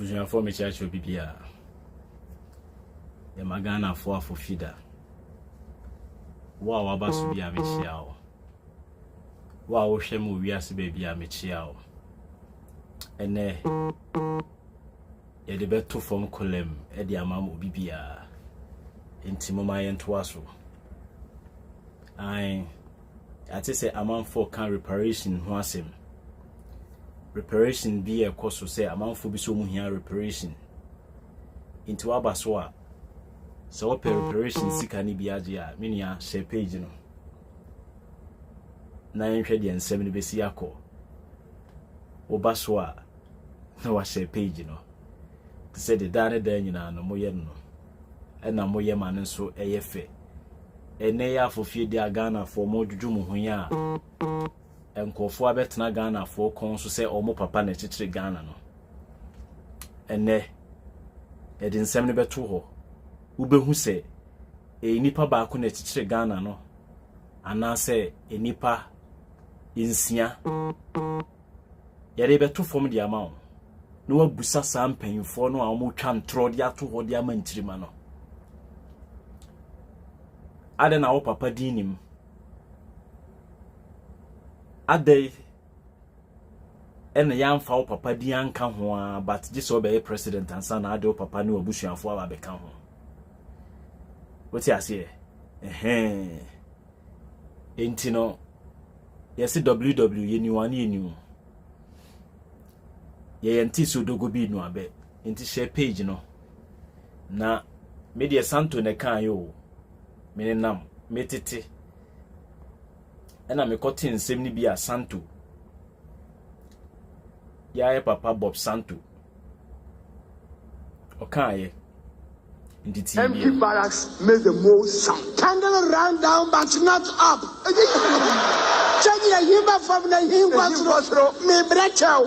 abuja for me church bibia e magana for afofida wa basu bia me chia o wa wo hwe mu wiase ba bia me chia o ene ye de beto from kolem e de amam obibia intimo ma yento aso I say amount for can reparation ho asem reparation be a cost so say amount for bi so mu hia reparation into abaso a so reparation sika ni biaje a menia share page no na yenhwe de ensem ni besi akọ obaso a na wa share page no to say the dane dan nyina no moye no e na moye ma no so eyefe ene ya afofie di Ghana for modwudwu mu ho ya enkofo abetena Ghana for kon so se omo papa na chichire Ghana no ene edin nsem ne beto ho ubehu se enipa ba ko na chichire Ghana no ana se enipa insia yare beto fom di amawo no wabusa sampanyfo no a omo twa ntro di ato ho di amantirima no ade na wo papa dinim ade ene yamfa wo papa di anka ho a but just obey president ansa na ade wo papa ne obusuafo aba beka ho woti ase enti no yesi ww yeni wan yeni ye yenti so dogo bi no abe enti share page no na media santo ne kan yo menenam metete ena me kotin nsem ni bia santo yae papa Bob Santo okaye nditi empty barracks make the most sound. Candle ran down but not up. Change a himba from the himba me brechao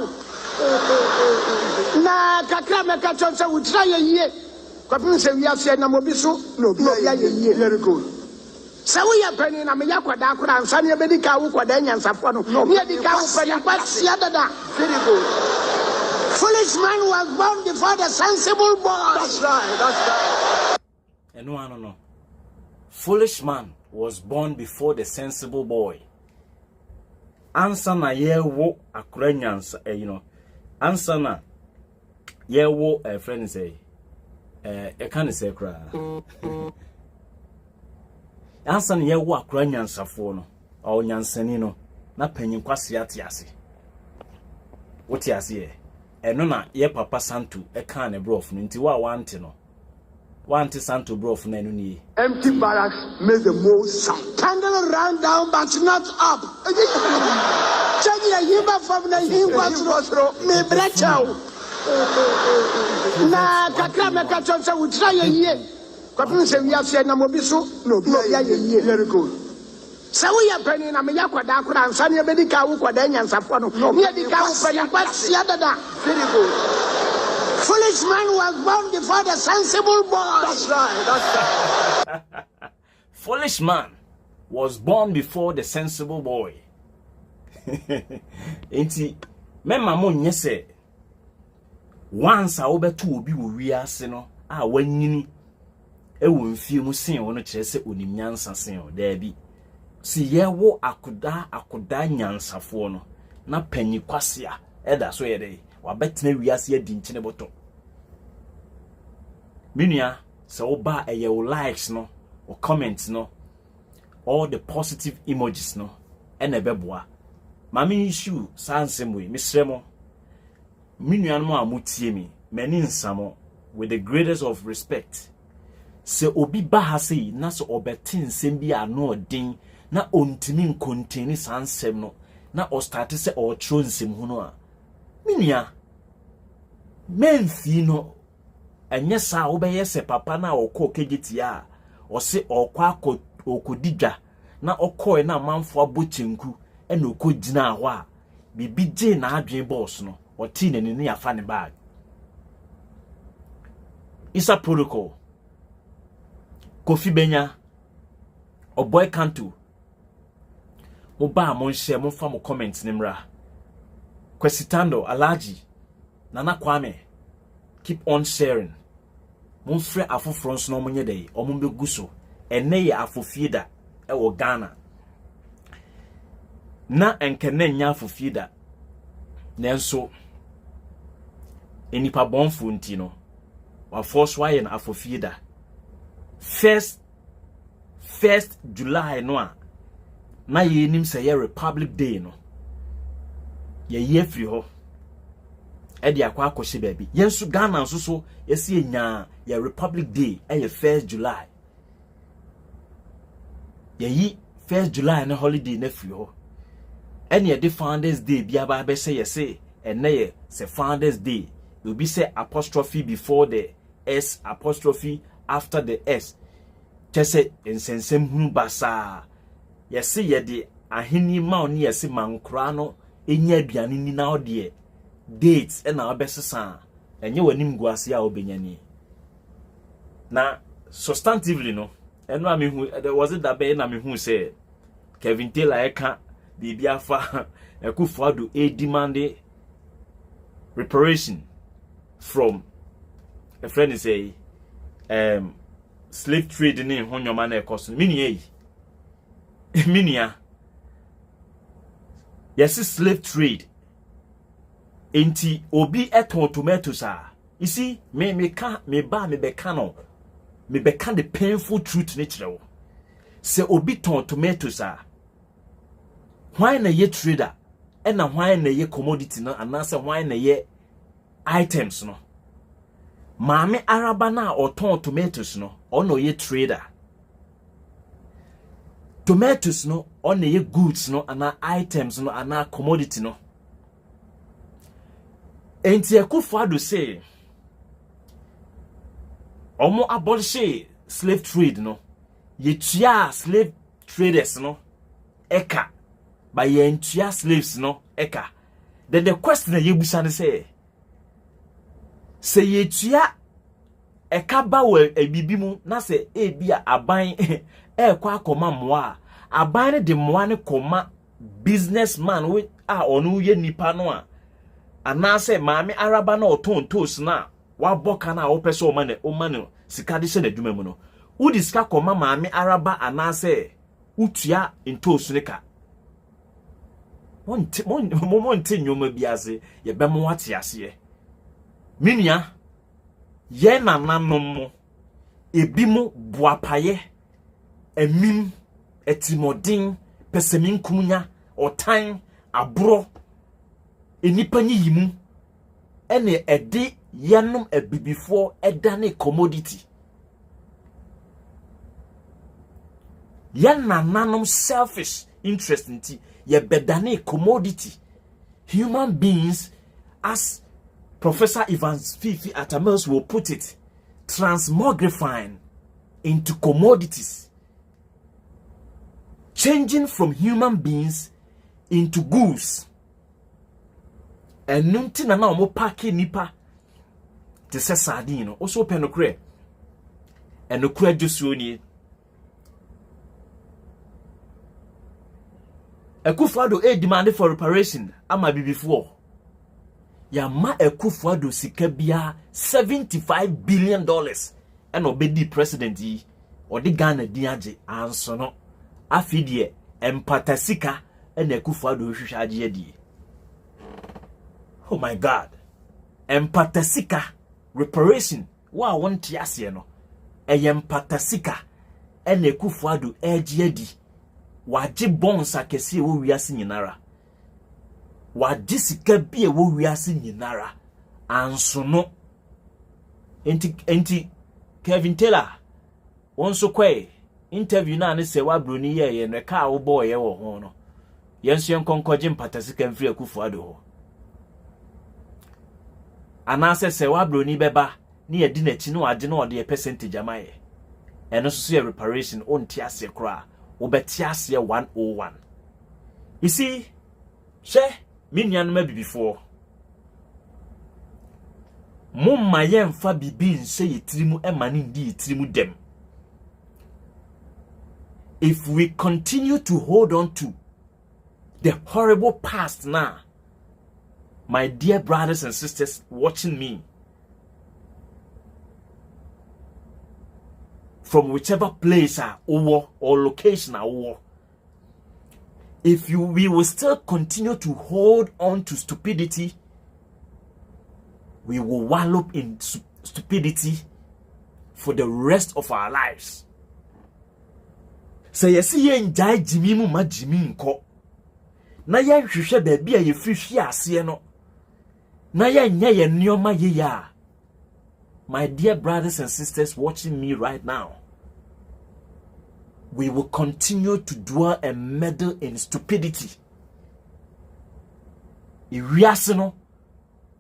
na kakra me kachonsa we try ye kwapin se wi ase na mobiso no bia ye very good. Se we ya pani na me yakwada akura ansa ne be dika wo kwada nyansafo no me dika wo pani kwasia dada very good. Foolish man was born before the sensible boy. That's right. And no. Foolish man was born before the sensible boy. Answer na ye wo akura nyansa answer na ye wo a friend say e kan say kra ansa na ye wo akura nyansafo no o nyansani no na panyin kwase ase woti ase eno na ye papa Santo e kan ne brof no nti wa wante no wante Santo brof na enu ni empty barracks make the most sound. Candle ran down but not up. Change a himba from the himba me brechao na kakra me kachonsa we try ye kwapin se wi ase na mobiso no bia ye very good. Se we ya pani na me yakwada akura ansa ne be dika wo kwada nyansafo no me dika wo pani kwasia dada very good. Foolish man was born before the sensible boy. That's right. Foolish man was born before the sensible boy. Enti mema mo nyese once a obeto obi wo wiase no a wanyini ewo mfie mu sen wo no kire se onim nyansa sen o da bi si ye wo akoda nyansafo no na panyi kwasea eda so ye dey wabetena wiase adi nkyene boto minua se wo ba eye wo likes no or comments no all the positive emojis no ene beboa mami issue sansem we misremo minua no amutie mi mani nsamo with the greatest of respect se obi ba ha sei na so obetin nsem bi ano odin na ontimi nkonteni sansem no na o start se o tro nsem hu no a minua menfi no enye sa obeye se papa na okọ kegitia o se okwa okodidwa na okọ na manfo abochenku ena okogina ho a bibi je na adwen boss no oti na ni afa ne bag isa protocol Kofi Benya Oboy Kantu mo ba mo share mo fa mo comment nimra Kwesitando Alaji Nana Kwame keep on sharing. Mon frère afo France no monye dey omo begu so ene ye afofida e wo Ghana na enkene nya afofida nenso enipa bonfo nti no wa force why na afofida first July no a na ye nim say Republic Day no ye free ho e dia kwa akose baabi yenso Ghana nso so yesi enya ya Republic Day e 1st July ye 1st July na holiday na free ho ene ye the Founders Day bia ba be say yesi ene ye se Founders Day you be say apostrophe before the S apostrophe after the S chese ensensem hunu basa yesi ye de ahini ma oni yesi Nkrumah no enya aduane ni na ode dates na obesesa enye wanim guase a obenyani na substantively no eno amehu was it that be na mehu say Kevin Taylor eka bibia fa Akufo-Addo demand reparation from a friend is a slave trade in honyoma na ekoso minia yes slave trade enti obi eton tomatoes you see me beka the painful truth nature se obi ton tomatoes why na ye trader na why na ye commodity no anase why na ye items no maame araba na oton tomatoes no ono ye trader tomatoes no ono ye goods no ana items no ana commodity no enti Akufo-Addo say omo abolish slave trade no ye tua slave traders no eka by ye tua slaves no eka then the question ye busa ne say ye tua eka ba we ebibi mu na say ebia aban kwa akoma moa aban ne de moa ne koma businessman we onu ye nipa no a anase maame araba na oton toast na wa boka na wo pese o mane sika de se na dwuma mu no udi sika koma maame araba anase utua ntoast ne ka monte nyoma biase ye be mo wate ase minia ye nananom ebi mo boapaye emim etimodin pesemin kumunya otan abro enipa nyiyimu ene ede yanom abibifo edane commodity yanananom selfish interest nti ye bedane commodity human beings as Professor Evans Fifi Atamels will put it transmogrifying into commodities changing from human beings into goods and nunti na omo pake nipa te se sardine no also penokre enokre josuoni Akufo-Addo demand for reparation ama bibifo ya ma Akufo-Addo sika bia $75 billion and obedi president yi odi Ghana di age anso no afidie empatasika and Akufo-Addo hwehwe age adi. Oh my God. Empatasika reparation wa wonti ase no empatasika and Akufo-Addo age adi waje bonsa kese wo wiase nyinara waje sika bia wo wiase nyinara anso no enti Kevin Taylor wonso kwe interview na ne se wa broni ye no ka wo boy ye wo ho no yenso yenkonkoje mpatasika mfiri Akufo-Addo ho anase se wa broni beba ne ye di na chi no waje no ode percentage amaye eno so ye reparation onti ase kra obetiase 101. You see, she minyan ma bibifo. Mumma yemfa bibi nse yitirimu emani ndi yitirimu dem. If we continue to hold on to the horrible past now, my dear brothers and sisters watching me, from whichever place or location if we will still continue to hold on to stupidity, we will wallow in stupidity for the rest of our lives. Say yes, ye njai jimi mu ma jimi nko. Na ye hwehwe baabi a ye frihwe ase no. Na ye nya ye nneoma ye ya. My dear brothers and sisters watching me right now, we will continue to dwell and meddle in stupidity. Iriase no,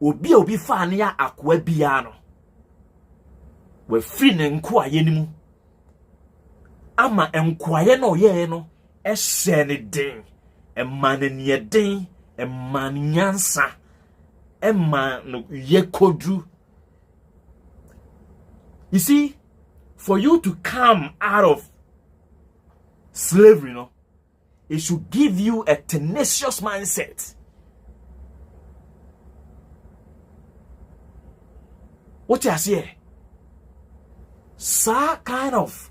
obi fa ne ya akwa bia no. We free ne nkwaye ni mu. Ama nkwaye no ye no, ehye ne den, emane ne den, emane nyansa, emane ye kodu. You see, for you to come out of slavery, it should give you a tenacious mindset. What you say? So kind of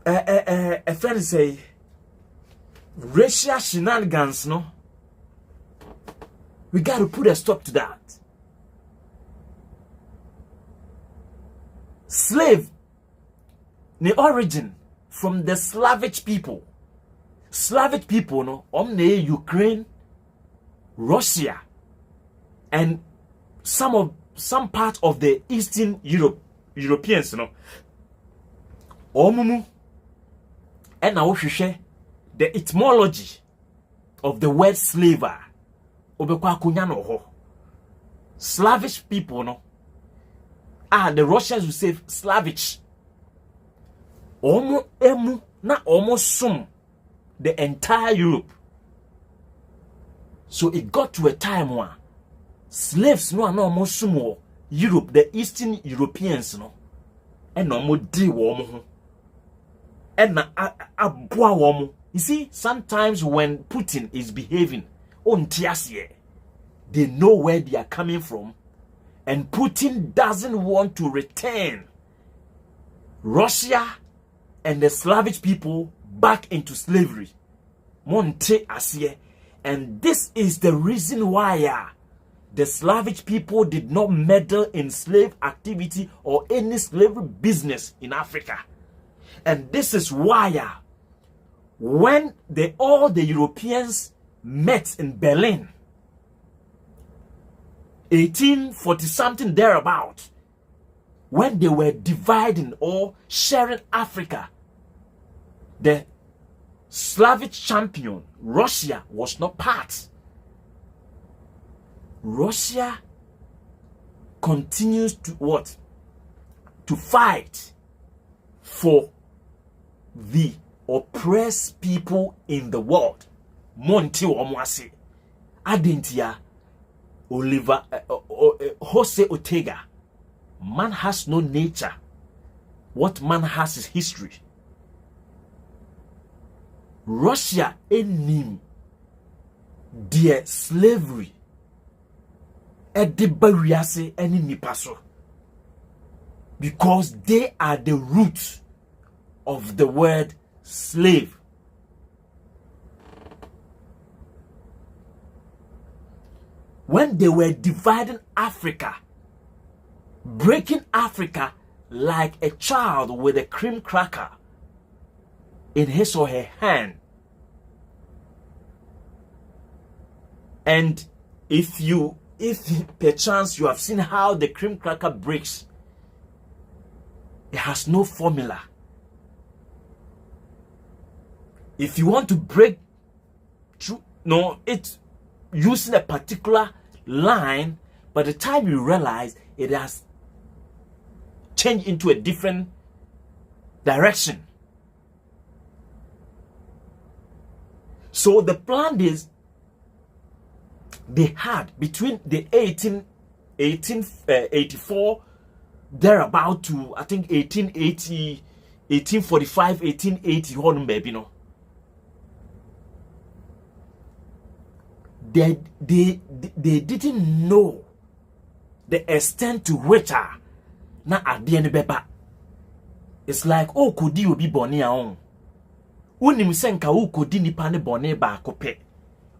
a friend say racial shenanigans, no? We got to put a stop to that. Slave, the origin from the Slavic people. Slavic people, no, Ukraine, Russia, and some part of the Eastern Europeans, Omumu, and now the etymology of the word slaver. Slavic people, no. The Russians will say Slavic. Emu na sum the entire Europe. So it got to a time where slaves no sum Europe, the Eastern Europeans and no di womu. And na abua womu. You see, sometimes when Putin is behaving on tiasie, they know where they are coming from. And Putin doesn't want to return Russia and the Slavic people back into slavery. Monte Asie. And this is the reason why the Slavic people did not meddle in slave activity or any slavery business in Africa. And this is why when all the Europeans met in Berlin, 1840 something thereabout, when they were dividing or sharing Africa, the Slavic champion Russia was not part. Russia continues to what? To fight for the oppressed people in the world. Monti Omwase Adentia Jose Ortega. Man has no nature. What man has is history. Russia enim their slavery. Edibariase eni nipaso. Because they are the root of the word slave. When they were dividing Africa, breaking Africa like a child with a cream cracker in his or her hand. And if perchance you have seen how the cream cracker breaks, it has no formula. If you want to break through, it's using a particular line, by the time you realize it has changed into a different direction. So the plan is they had between the 1884 thereabout to I think 1880, 1845, 1880 baby they didn't know the extent to which na adie ne beba It's like oh kodi obi boni a on. Unim senka o kodi nipa ne boni ba akope.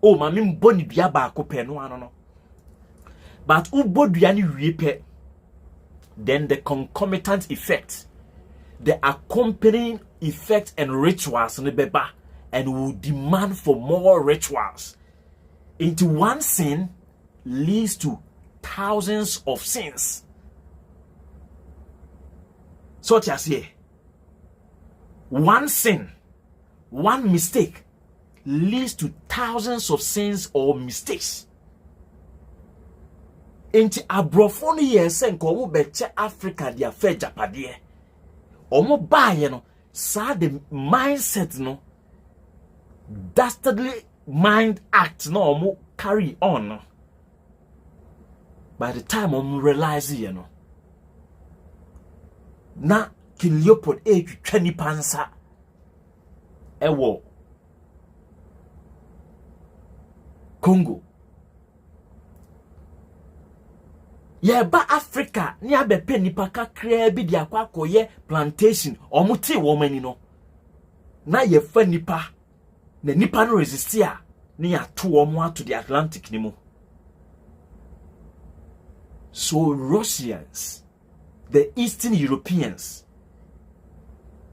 Oh mami mboni dua ba akope no ano no. But ubo dua ni wie then the concomitant effect, the accompanying effect and rituals ne beba, and will demand for more rituals. Into one sin leads to thousands of sins. So what you say? One sin, one mistake leads to thousands of sins or mistakes. Inti abrofo no yese nko omo beche Africa dia fe japade. Omo baaye no sa the mindset no dastardly mind act no omo carry on no. By the time omo realize you know na King Leopold twitwa nipa nsa ewo Congo. Yeba Africa ni abepe nipa kakra bi di akwa koye plantation omuti wo mani no na yefa nipa na nipa no resist a ni ato omo ato the Atlantic ni mu. So Russians, the Eastern Europeans,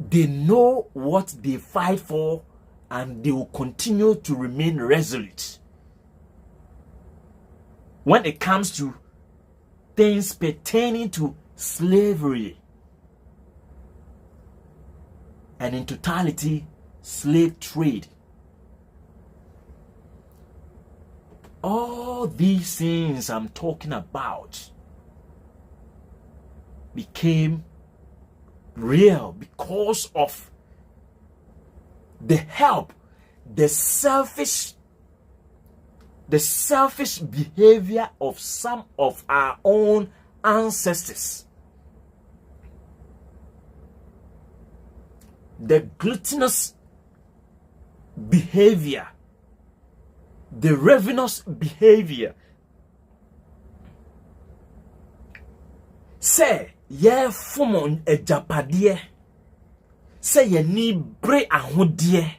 they know what they fight for and they will continue to remain resolute when it comes to things pertaining to slavery and in totality slave trade. All these things I'm talking about became real because of the help, the selfish behavior of some of our own ancestors. The gluttonous behavior, the ravenous behavior. Say, ye fumon e japadiye. Say, ye ni bre ahodiye.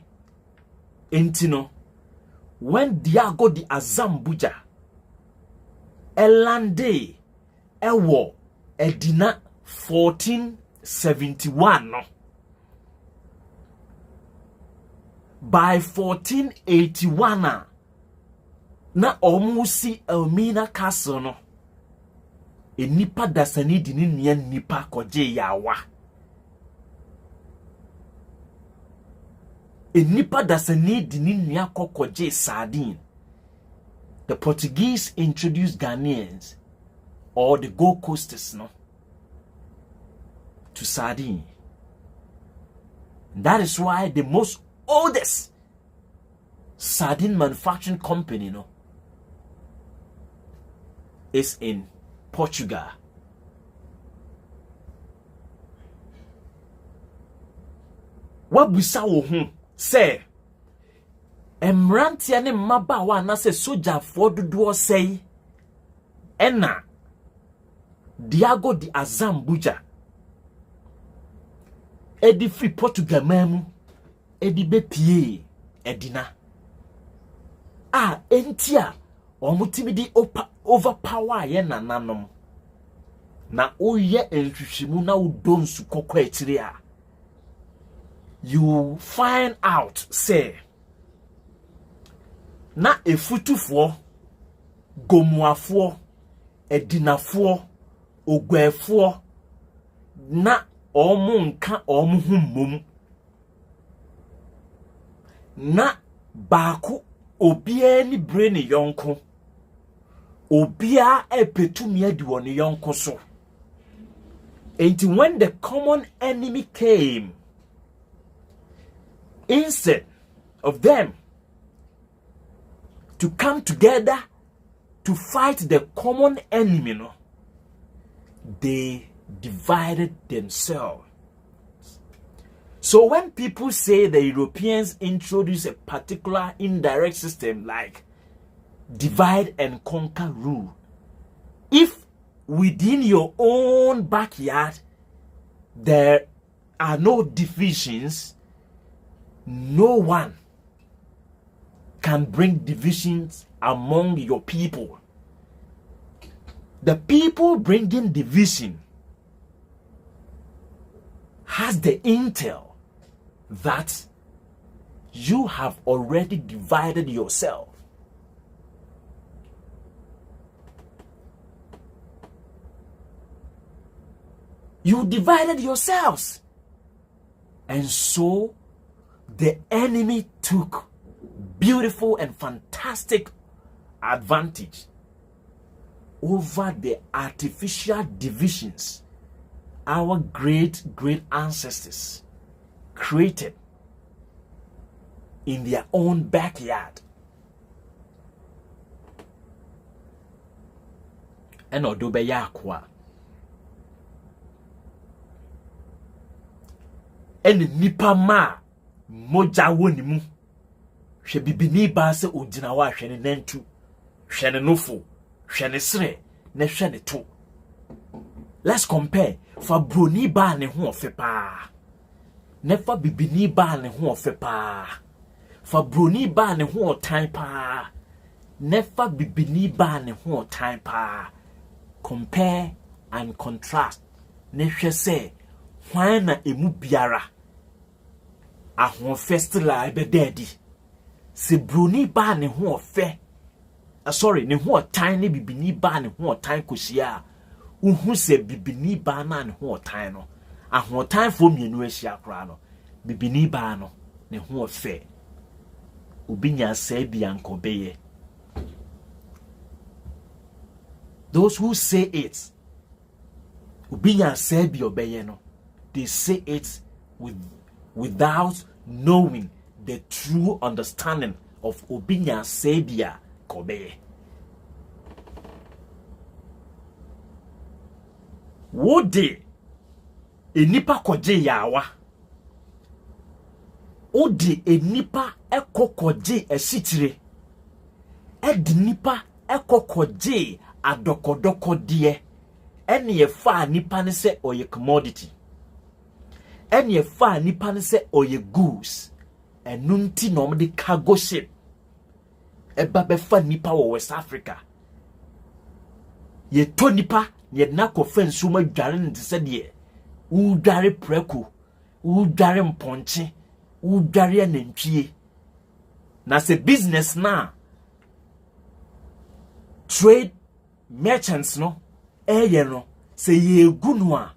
Intino. When Diago di Azambuja elande ewo edina 1471 no. By 1481 na omusi Elmina Castle no. Enipa dasani dini niya nipa koje yawa. Enipa dasani dini niya koje sardine. The Portuguese introduced Ghanaians or the Gold Coasters no to sardine. That is why the most oldest sardine manufacturing company no is in Portugal. What we saw say Emrantia ne mabawa na se soja for dodo say ena Diago di Azambuja edi free Portugal mamu edi bepie edina entia omutibidi overpower ye nananom na oye entwhwimu na udonsu kokko etire a you find out say na efutufo gomuafo edinafo ogwefo na omunka omuhummom na baako obia ni brain yonko obia epetumi adi won yonko so. And when the common enemy came, instead of them to come together to fight the common enemy, no, they divided themselves. So when people say the Europeans introduce a particular indirect system like divide and conquer rule, if within your own backyard there are no divisions, no one can bring divisions among your people. The people bringing division has the intel that you have already divided yourself. You divided yourselves. And so the enemy took beautiful and fantastic advantage over the artificial divisions our great ancestors created in their own backyard. And odobe yakwa. And nipa ma moja wonimu. She bibini ba se ojina wa hwene nantu. Hwene nofo. Hwene sre. Ne hwene to. Let's compare. Fa broni ba ne ho ofe pa. Nefa bibini ba ne ho ofe pa. Fa broni ba ne ho otan pa. Nefa bibini ba ne ho otan pa. Compare and contrast. Ne hwe se hwan na emu biara ahon festila ebe dedi. Se broni ba ne ho ofe. Sorry, ne ho otan ne bibini ba ne ho otan kosia. Uhu se bibini ba na ne ho otan no. Ahon otan fo mienu ahia kra no. Bibini ba no ne ho ofe. Obinya se bia nkobeye. Those who say it, obinya se bia obeye no, they say it without knowing the true understanding of obinya se bia kobeye. Wode enipa koje yawa. Ode enipa ekokoje esitire. Edi nipa ekokoje adokodoko die. Eni ye fa nipa ne se oye commodity. Eni ye fa nipa ne se oye goods. Enunti no mde cargo ship. Eba be fa nipa wo West Africa. Ye to nipa ye na ko fensu ma dware nti se de u dware preku, u dware mponche, u dware anantwie. Na se business na trade merchants no eye no se ye gunu a,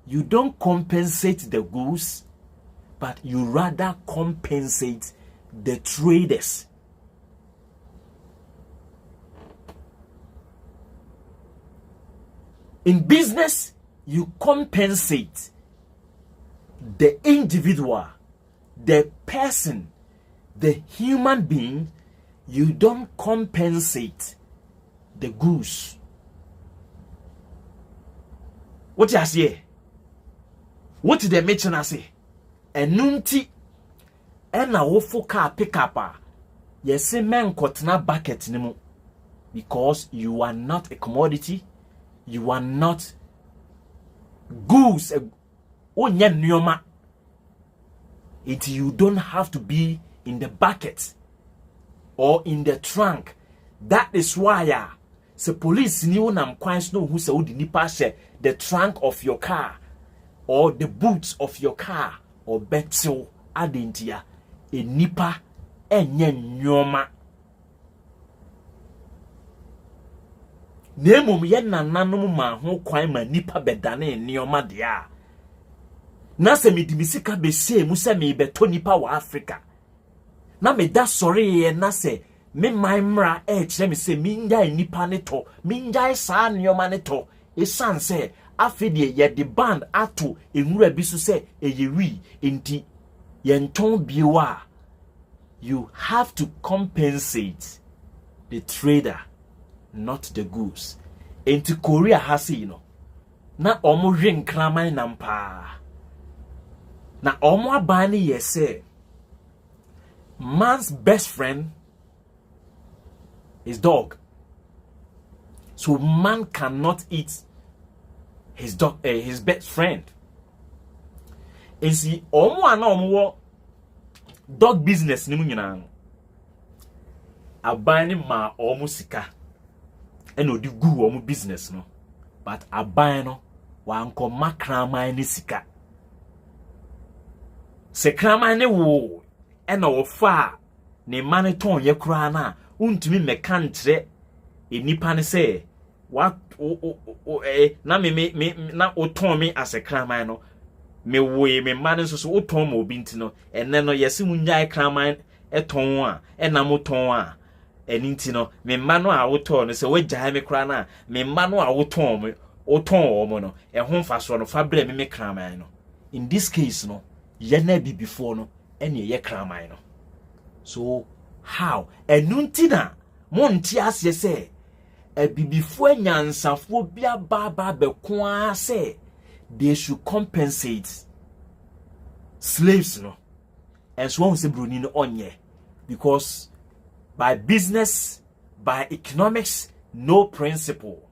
you don't compensate the goods, but you rather compensate the traders. In business, you compensate the individual, the person, the human being. You don't compensate the goods. What you say? What did the merchant say? Enunti ena wofo car pick up a yesi men kotna bucket nimu, because you are not a commodity. You are not goods. Onye nyoma. You don't have to be in the bucket or in the trunk. That is why the police ni unam kwans no who say odi nipa she the trunk of your car or the boots of your car or betel adentia a nipa enye nyoma. Nemum ye nananom ma ho kwan ma nipa bedane nioma dia. Na se medimisika be se mu se me beto nipa wa Africa. Na me da sorry ye na se me maimra kire me se minja nipa ne to, minja sa nioma ne to. Esan se afedie ye de band ato enwura bi so se eyewi enti ye nton biwa. You have to compensate the trader, not the goods. Into Korea has na omo hwe Nkrumah nampa. Na omo abani yese. Man's best friend is dog. So man cannot eat his dog, his best friend. Ensi omo ana omo dog business ni mu nyina no. Aban ni ma omo sika ena odi gu omo business no. But aban no wa anko makraman ni sika. Se kraman ne wo ena wo fa ne mane ton ye kura na untumi meka ntre enipa ne se what na me na oton me as a kraman no me we me mane so oton ma obi nti no enne no yesi munjai kraman eton a ena moton a eni nti no me mano a woton no se wagyae me kura na me mano a woton me oton omo no ho mfa so no fa bre me kraman no. In this case no ye na bi before no ene ye kraman no. So how enunti na monti ase se ebibifo anyansafo bia baba beko a se they should compensate slaves no. And so one say bruni no onye because by business, by economics, no principle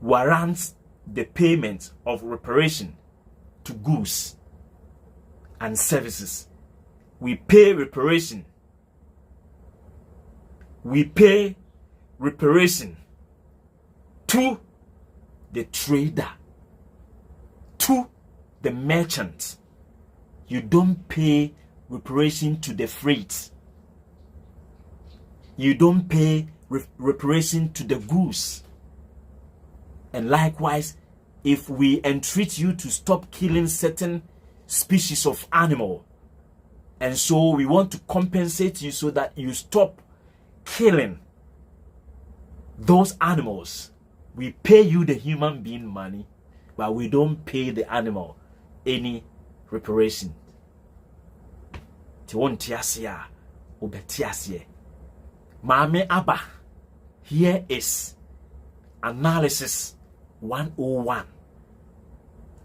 warrants the payment of reparation to goods and services. We pay reparation. We pay reparation to the trader, to the merchant. You don't pay reparation to the freight. You don't pay reparation to the goods. And likewise, if we entreat you to stop killing certain species of animal, and so we want to compensate you so that you stop killing those animals, we pay you the human being money, but we don't pay the animal any reparation. Tiwontiasia obetiasie. Mame Abba, here is analysis 101.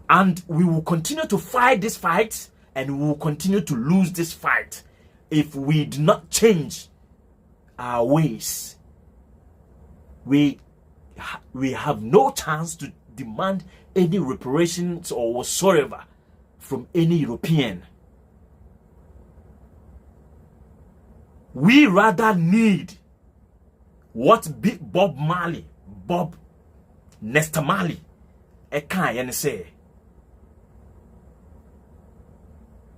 And we will continue to fight this fight, and we will continue to lose this fight if we do not change our ways. We have no chance to demand any reparations or whatsoever from any European. We rather need what Big Bob Nesta Marley, can say.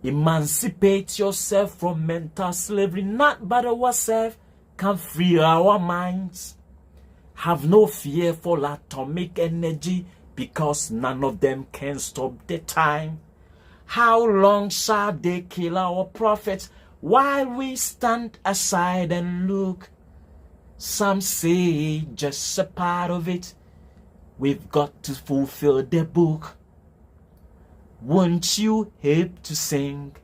Emancipate yourself from mental slavery. Not but ourselves can free our minds. Have no fear for atomic energy, because none of them can stop the time. How long shall they kill our prophets while we stand aside and look? Some say just a part of it. We've got to fulfill the book. Won't you help to sing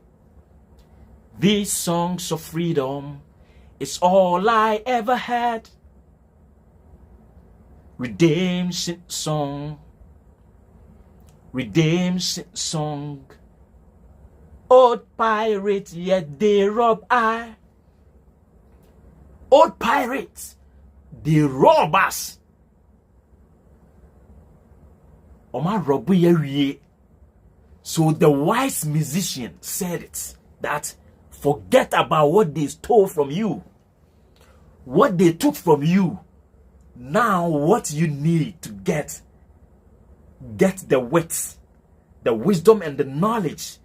these songs of freedom? It's all I ever had. Redemption song. Old pirate, yet they rob I. Old pirates, they rob us. Oma robu ye. So the wise musician said it, that forget about what they stole from you, what they took from you. Now what you need to get the wits, the wisdom and the knowledge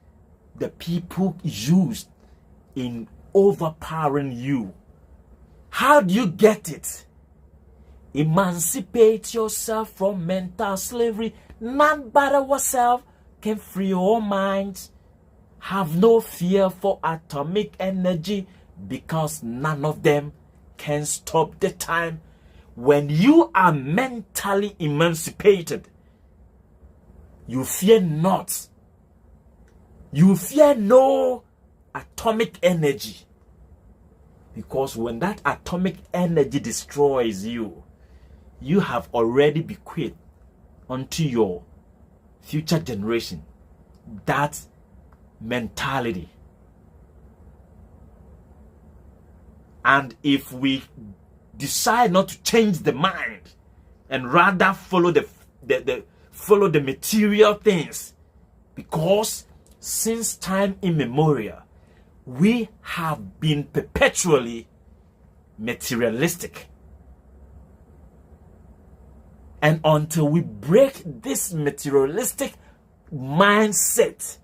the people used in overpowering you. How do you get it? Emancipate yourself from mental slavery. None but ourselves can free our minds. Have no fear for atomic energy, because none of them can stop the time. When you are mentally emancipated, you fear not. You fear no atomic energy. Because when that atomic energy destroys you, you have already bequeathed unto your future generation that mentality. And if we decide not to change the mind, and rather follow the material things, because since time immemorial we have been perpetually materialistic. And until we break this materialistic mindset,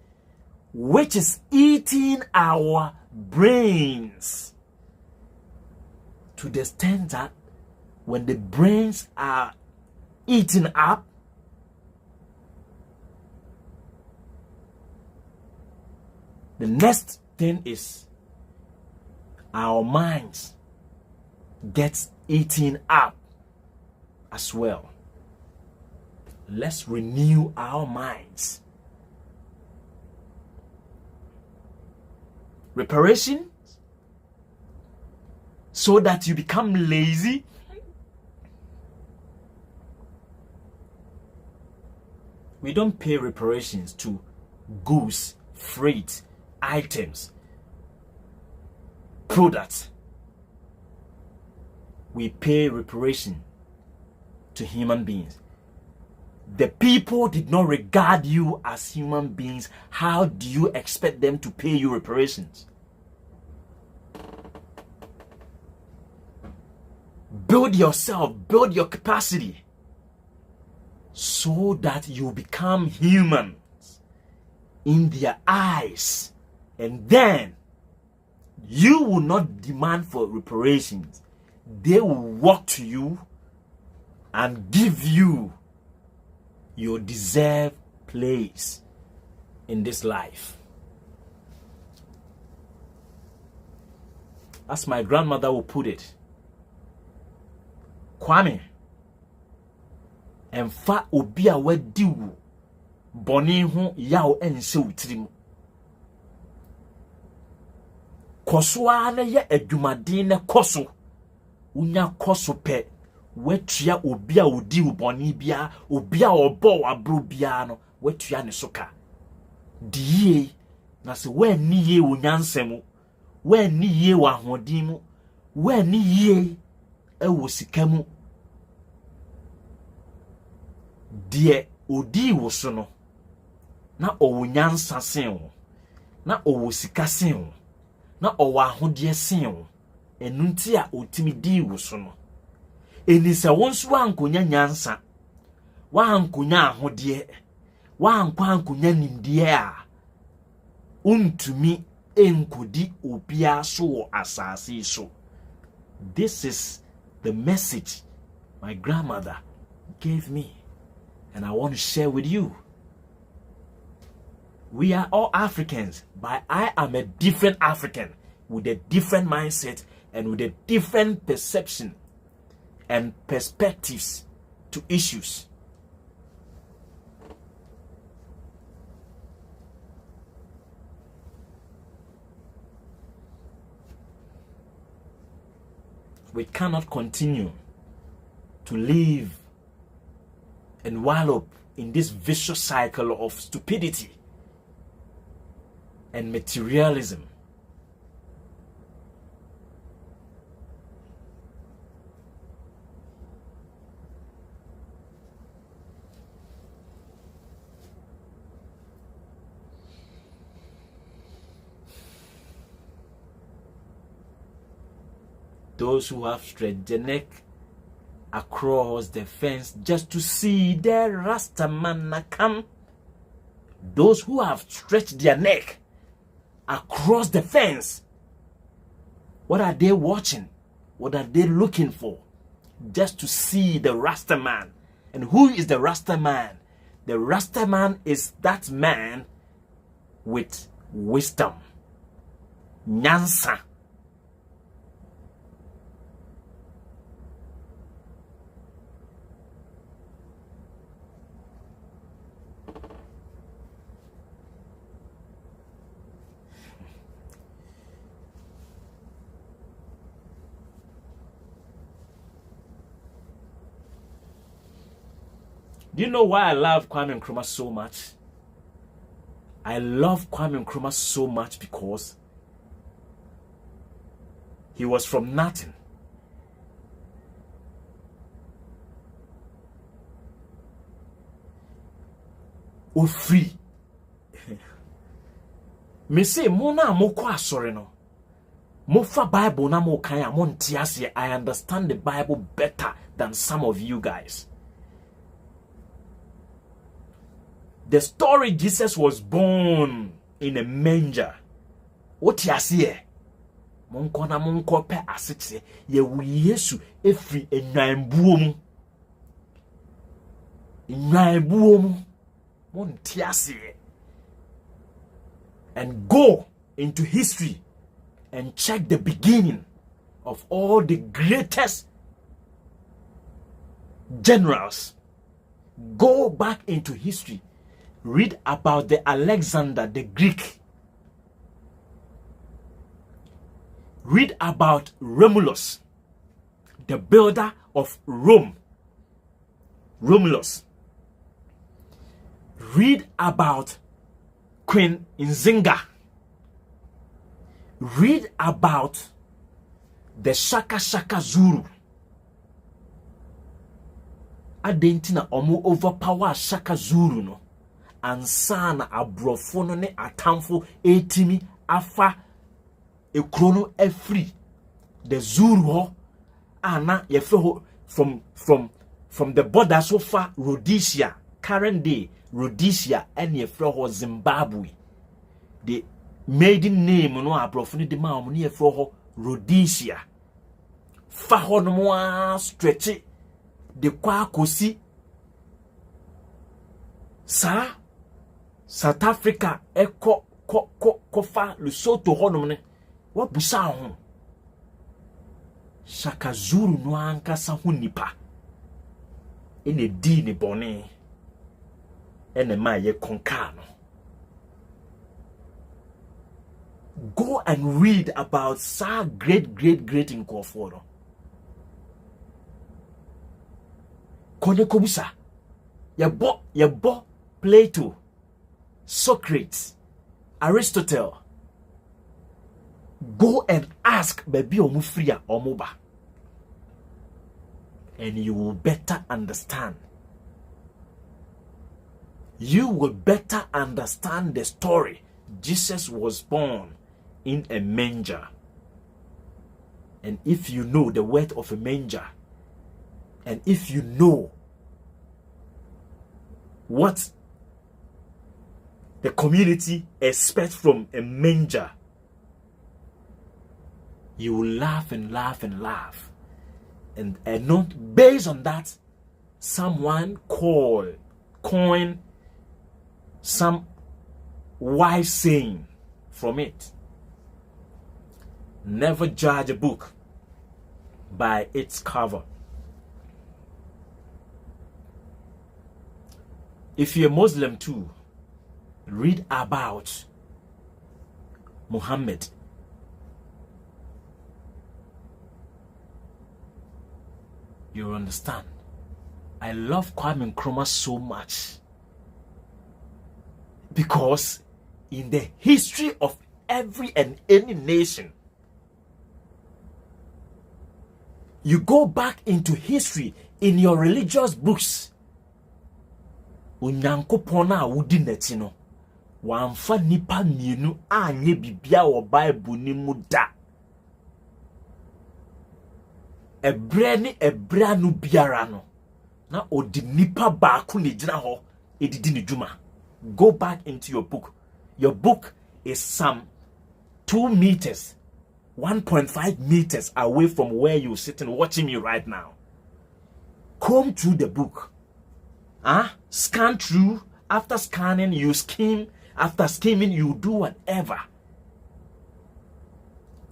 which is eating our brains, to the extent that when the brains are eaten up, the next thing is our minds gets eaten up as well. Let's renew our minds. Reparation, so that you become lazy. We don't pay reparations to goods, freight, items, products. We pay reparation to human beings. The people did not regard you as human beings. How do you expect them to pay you reparations? Build yourself, build your capacity, so that you become human in their eyes, and then you will not demand for reparations. They will walk to you and give you your deserved place in this life. As my grandmother would put it, Kwame, emfa obi a wadi wo boni ho yaw ense wutirim. Koso a na ye adwumaden ne koso. Unya koso pe wetua obi a odi wo boni bia, obi a obo wabro bia no wetua ne soka. Diye na se we ni ye wo nyansemu, we ni ye wo ahodin mu, we ni ye ewo sika mu. Die odi wo so no na owo nyansa sen wo, na owo sika sen wo, na owo ahode sen wo, enunti a otimi di wo so no. Enisa wonso ankonya nyansa, wa ankonya ahode, wa ankonya nimdie a untumi enkodi obia so wo asase so. This is the message my grandmother gave me, and I want to share with you. We are all Africans, but I am a different African with a different mindset and with a different perception and perspectives to issues. We cannot continue to live and wallow in this vicious cycle of stupidity and materialism. Those who have stretched their neck across the fence just to see the Rastaman come. Those who have stretched their neck across the fence, what are they watching? What are they looking for? Just to see the Rastaman. And who is the Rastaman? The Rastaman is that man with wisdom, nyansa. Do you know why I love Kwame Nkrumah so much? I love Kwame Nkrumah so much because he was from nothing. o free me say mo na mo kwa asore no mo fa Bible na mo kan ya mo ntiase. I understand the Bible better than some of you guys. The story Jesus was born in a manger. What you see? Monko na monko pe asete ye wu Yesu efri enwanbuom. Enwanbuom montiase. And go into history and check the beginning of all the greatest generals. Go back into history. Read about the Alexander the Greek. Read about Romulus, the builder of Rome. Romulus. Read about Queen Nzinga. Read about the Shaka Zulu. Adentina omo overpower Shaka Zulu no. Ansana abrofo no ne atamfo etimi afa ekrono free. The Zulu ho ana yefe ho from the border so far Rhodesia, current day Rhodesia and yefe ho Zimbabwe. The maiden name no abrofo ne de ma omo ne yefe ho Rhodesia. Fa ho no mo stretch de kwa kosi sa South Africa kofa Lesotho honom ne wa busa ho Shaka Zulu no ankasa ho nipa ene di ne bone ene ma ye konka no. Go and read about sa great in Kofono. Kone kobusa yebo Plato, Socrates, Aristotle. Go and ask baby omufria omuba, and you will better understand. You will better understand the story. Jesus was born in a manger. And if you know the word of a manger, and if you know what the community expects from a manger, you will laugh and laugh and laugh. And not based on that, someone coin some wise saying from it. Never judge a book by its cover. If you're a Muslim too, read about Muhammad. You understand? I love Kwame Nkrumah so much because in the history of every and any nation, you go back into history in your religious books. Unyankopon a wudi neti no wamfa nipa mienu anye bibia wo Bible ni mu da. Ebre ni ebra no biara no na odi nipa baako ne gina ho edidi ne dwuma. Go back into your book. Your book is some 2 meters, 1.5 meters away from where you're sitting watching me right now. Comb through the book. Scan through. After scanning, you skim. After skimming, you do whatever.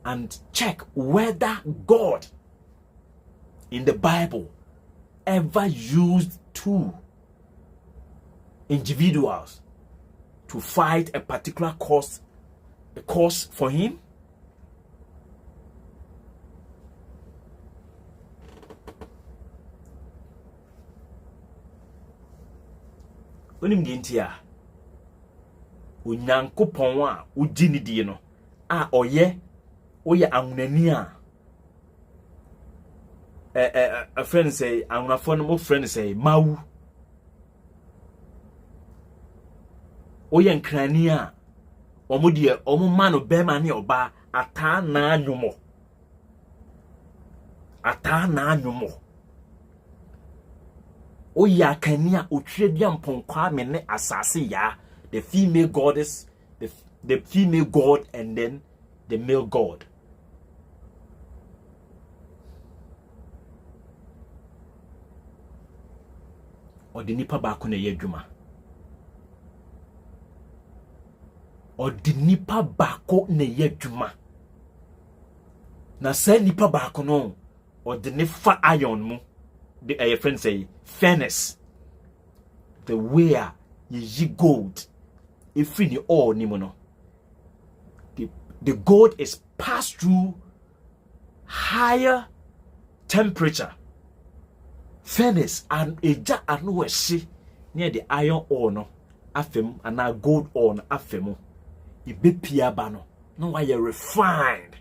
And check whether God in the Bible ever used 2 individuals to fight a particular cause for him. Onim di ntia Onyankopon a udi ni die no a oye anwunani a friend say anwunafo no mo friend say mawu oye nkrania omo de omo ma no bema ne oba ata na anwomo oya kania otwedua mponkwa me ne asase ya the female goddess, the female god, and then the male god. Odi nipa baako na ye adwuma. Odi nipa baako na ye adwuma. Na say nipa baako no odi ne fa iron mu. The friend say furnace. The way ye gold. If ni all ni mo no. The gold is passed through higher temperature. Furnace and eja anu wehye near the iron ore no afem and gold ore no afemu ibepia ba no no why you refined.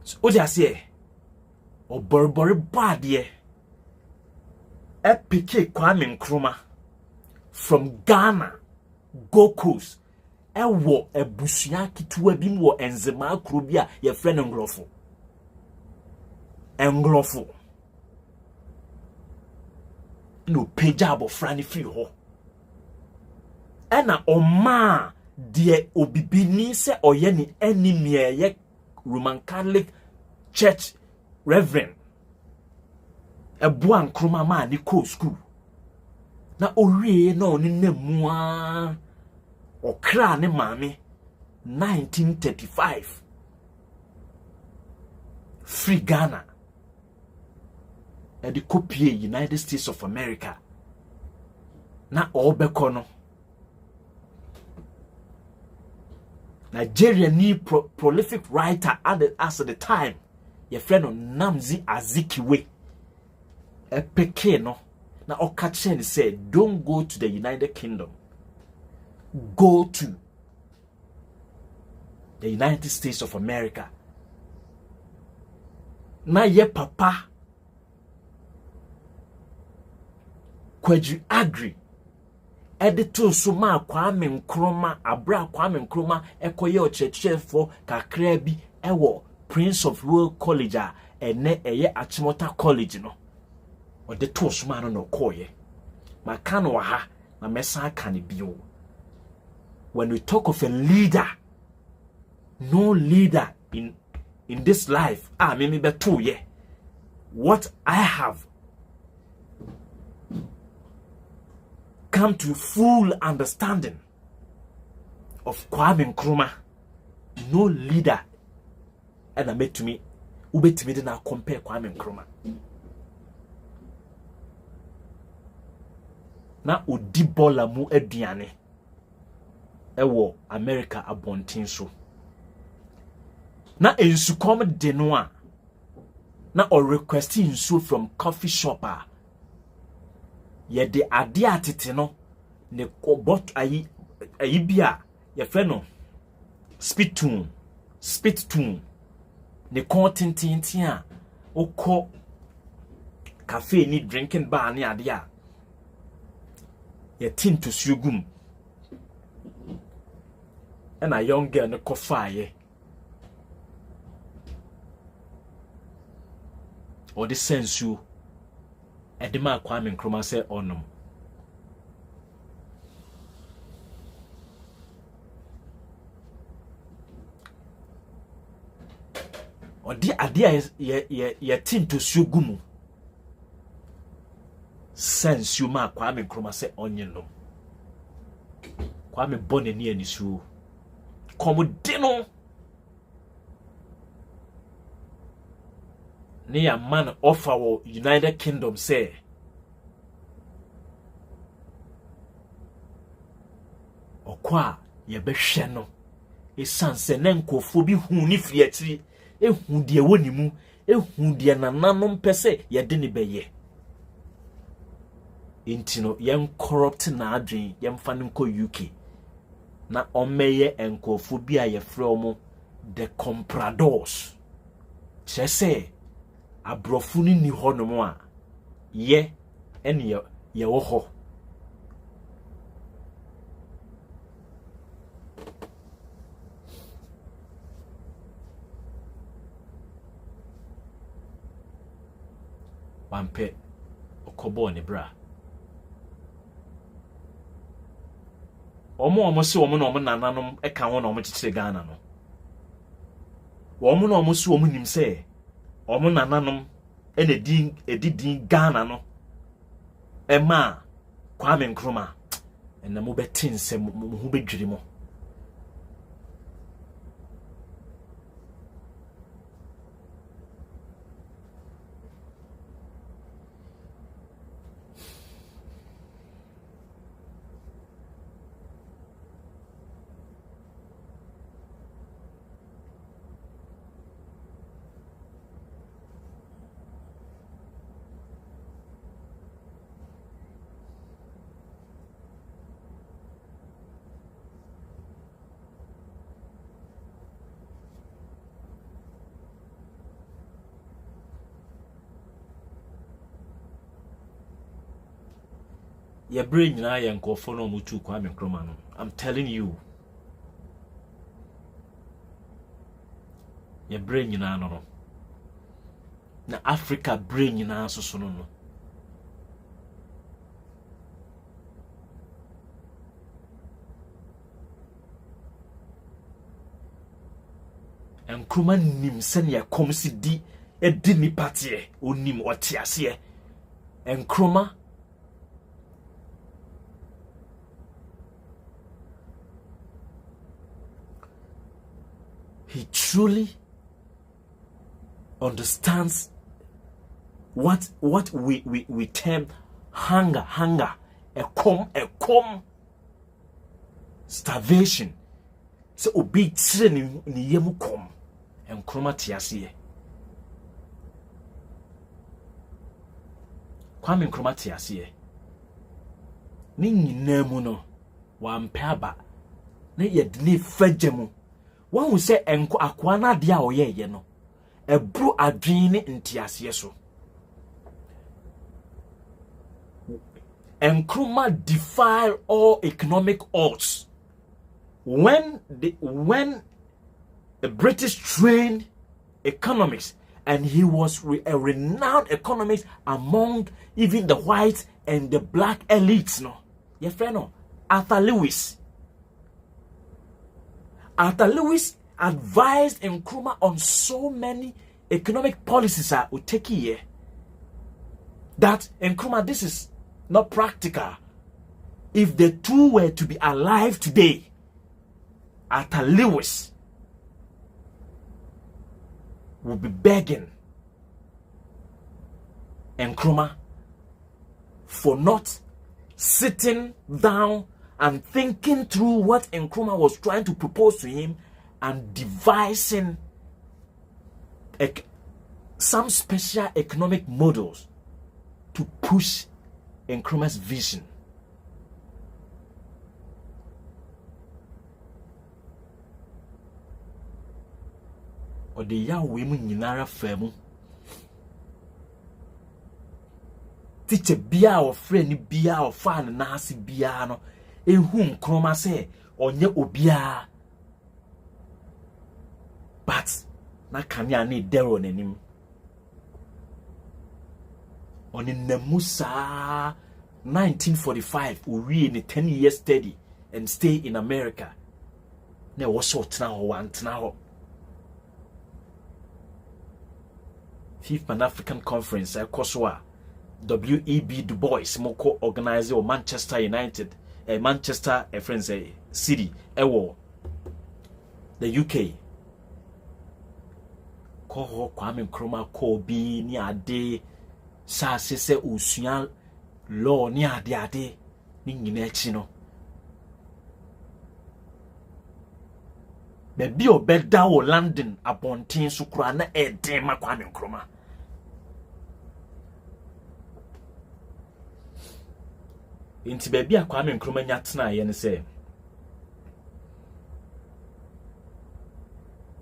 So o just say o borbori bade epike Kwame Nkrumah from Ghana, Gold Coast, ewo ebusua kituwa bi mu wo enzema akro bi a ye frɛ no Ngrofo no peja abofra ne free ho ena oma de obibini se oye ni enemy ye Roman Catholic Church Reverend Ebuan Nkrumah ma ni ko school na owie na oni namu a okra ne mame 1935 free Ghana and the copy United States of America na obeko no Nigeria ni prolific writer at the time your friend Nnamdi Azikiwe epeke no na okachen said don't go to the United Kingdom, go to the United States of America. Na ye papa Kwadru Agri editor so ma Kwame Nkrumah abra Kwame Nkrumah ekoye ochechefo kakra bi ewo Prince of Wales College a ene eye Achimota College no o de to so ma no koye maka no ha na mesa aka ne bio. When we talk of a leader, no leader in this life me beto ye what I have come to full understanding of Kwame Nkrumah, no leader and I met to me ubetimi de na compare Kwame Nkrumah na odi bola mu aduane ewo America abontin so na ensukom de no a na or requesting nsu from coffee shop a ye de ade atete no ne kobot ayi bia ye fe no spit tune ne contentin a okọ cafe ni drinking bar ni ade a ye tin to sugum and a young girl no kofaye or the sense you edema Kwame Nkrumah say onum or the idea ye tin to sugum sense you ma Kwame Nkrumah say onion no Kwame bonne ni anisu komo dino ne a man offer wo United Kingdom say okwa ye behwe no esanse na nkofo bi hu ni friatiri ehu de wonimu ehu de nananom pese ye de ne beye intino yen corrupt na adwen yen fa nko UK na omeye enkofo bi a ye frɛ omo the compradors chese abrofu ni honom a ye ene ye wo ho wampe okobo ne bra omo se omo na omo nananom eka ho na omo chichire Ghana no omo na omo se omo nim se omo nananom ene din Ghana no ema Kwame Nkrumah ena mo betin se mo hu bedwiri mo your brain na yanko for no mutu Kwame Nkrumah no. I'm telling you. Your brain na no. Na Africa brain na so no. Nkrumah nim se ne komsi di edi ni patie onim otiase Nkrumah he truly understands what we term hunger, a come starvation. So obi tire ni yemu kom Nkrumah tiase Kwame Nkrumah tiase ni nyina mu no wampe aba na yedini fagemu wan se enko akwa na de a oyeye no ebru adwen ne ntiase so Nkrumah defy all economic odds when the British trained economics and he was a renowned economist among even the whites and the black elites no your friend no Arthur Lewis advised Nkrumah on so many economic policies that would take a year. That Nkrumah, this is not practical. If the two were to be alive today, Arthur Lewis would be begging Nkrumah for not sitting down and thinking through what Nkrumah was trying to propose to him and devising some special economic models to push Nkrumah's vision. Or the young women nyinara femu teacher bia or friend bia or fan na hasi bia no ehu Nkrumah say onye obia but na kanya ne dero nanim oni namusa 1945 we in a 10-year study and stay in America na wo so tena ho wan tena ho Fifth Pan-African Conference ekoswa W.E.B. Du Bois moko organize or Manchester United Manchester friends city ewo the UK ko Kwame Nkrumah ko bi ni ade sa se usua law ni ade ni nyina chi no bebi obeda wo London abonten so kura na eden ma Kwame Nkrumah inti bebi a Kwame Nkrumah nya tena ye ne se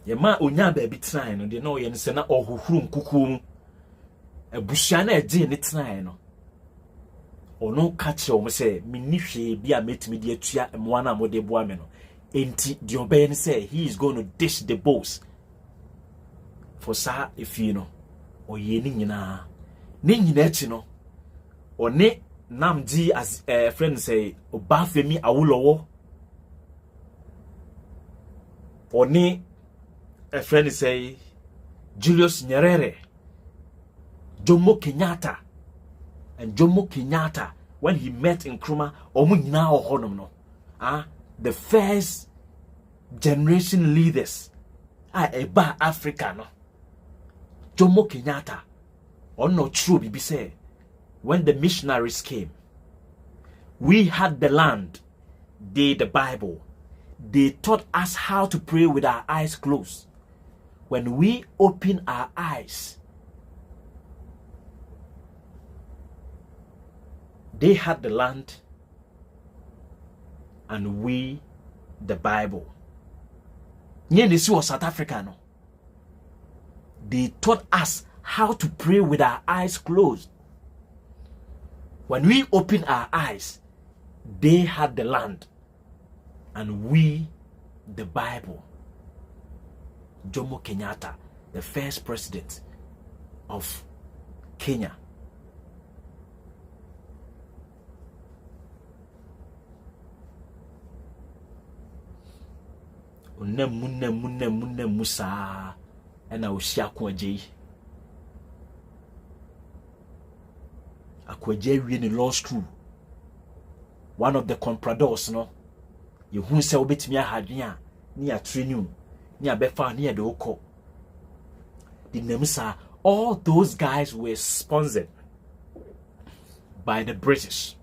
ye ma onya bebi tena no de na ye ne se na ohuhuru nkuku abusua na ede ne tena no ono ka kire o mo se minni hwe bi a metimi de atua emwa na mo de boa me no enti de obey ne se he is going to dish the boss for sa if you know oye ni nyina ne nyina echi no one Namdi as a friend say Obafemi Awolowo one a friend say Julius Nyerere, Jomo Kenyatta, and Jomo Kenyatta when he met in Nkrumah omunyina ohonom no the first generation leaders eba Africa no Jomo Kenyatta no true bibi say when the missionaries came, we had the land, they the Bible. They taught us how to pray with our eyes closed. When we open our eyes, they had the land and we the Bible. This was South Africa. No? They taught us how to pray with our eyes closed. When we open our eyes, they had the land and we the Bible. Jomo Kenyatta, the first president of Kenya. Munne musa ena oshiako aje. Akwaje wie in law school. One of the compradors no. You who say obetimi ahadwen a ni atrenu ni abefa ni de okọ. The names are all those guys were sponsored by the British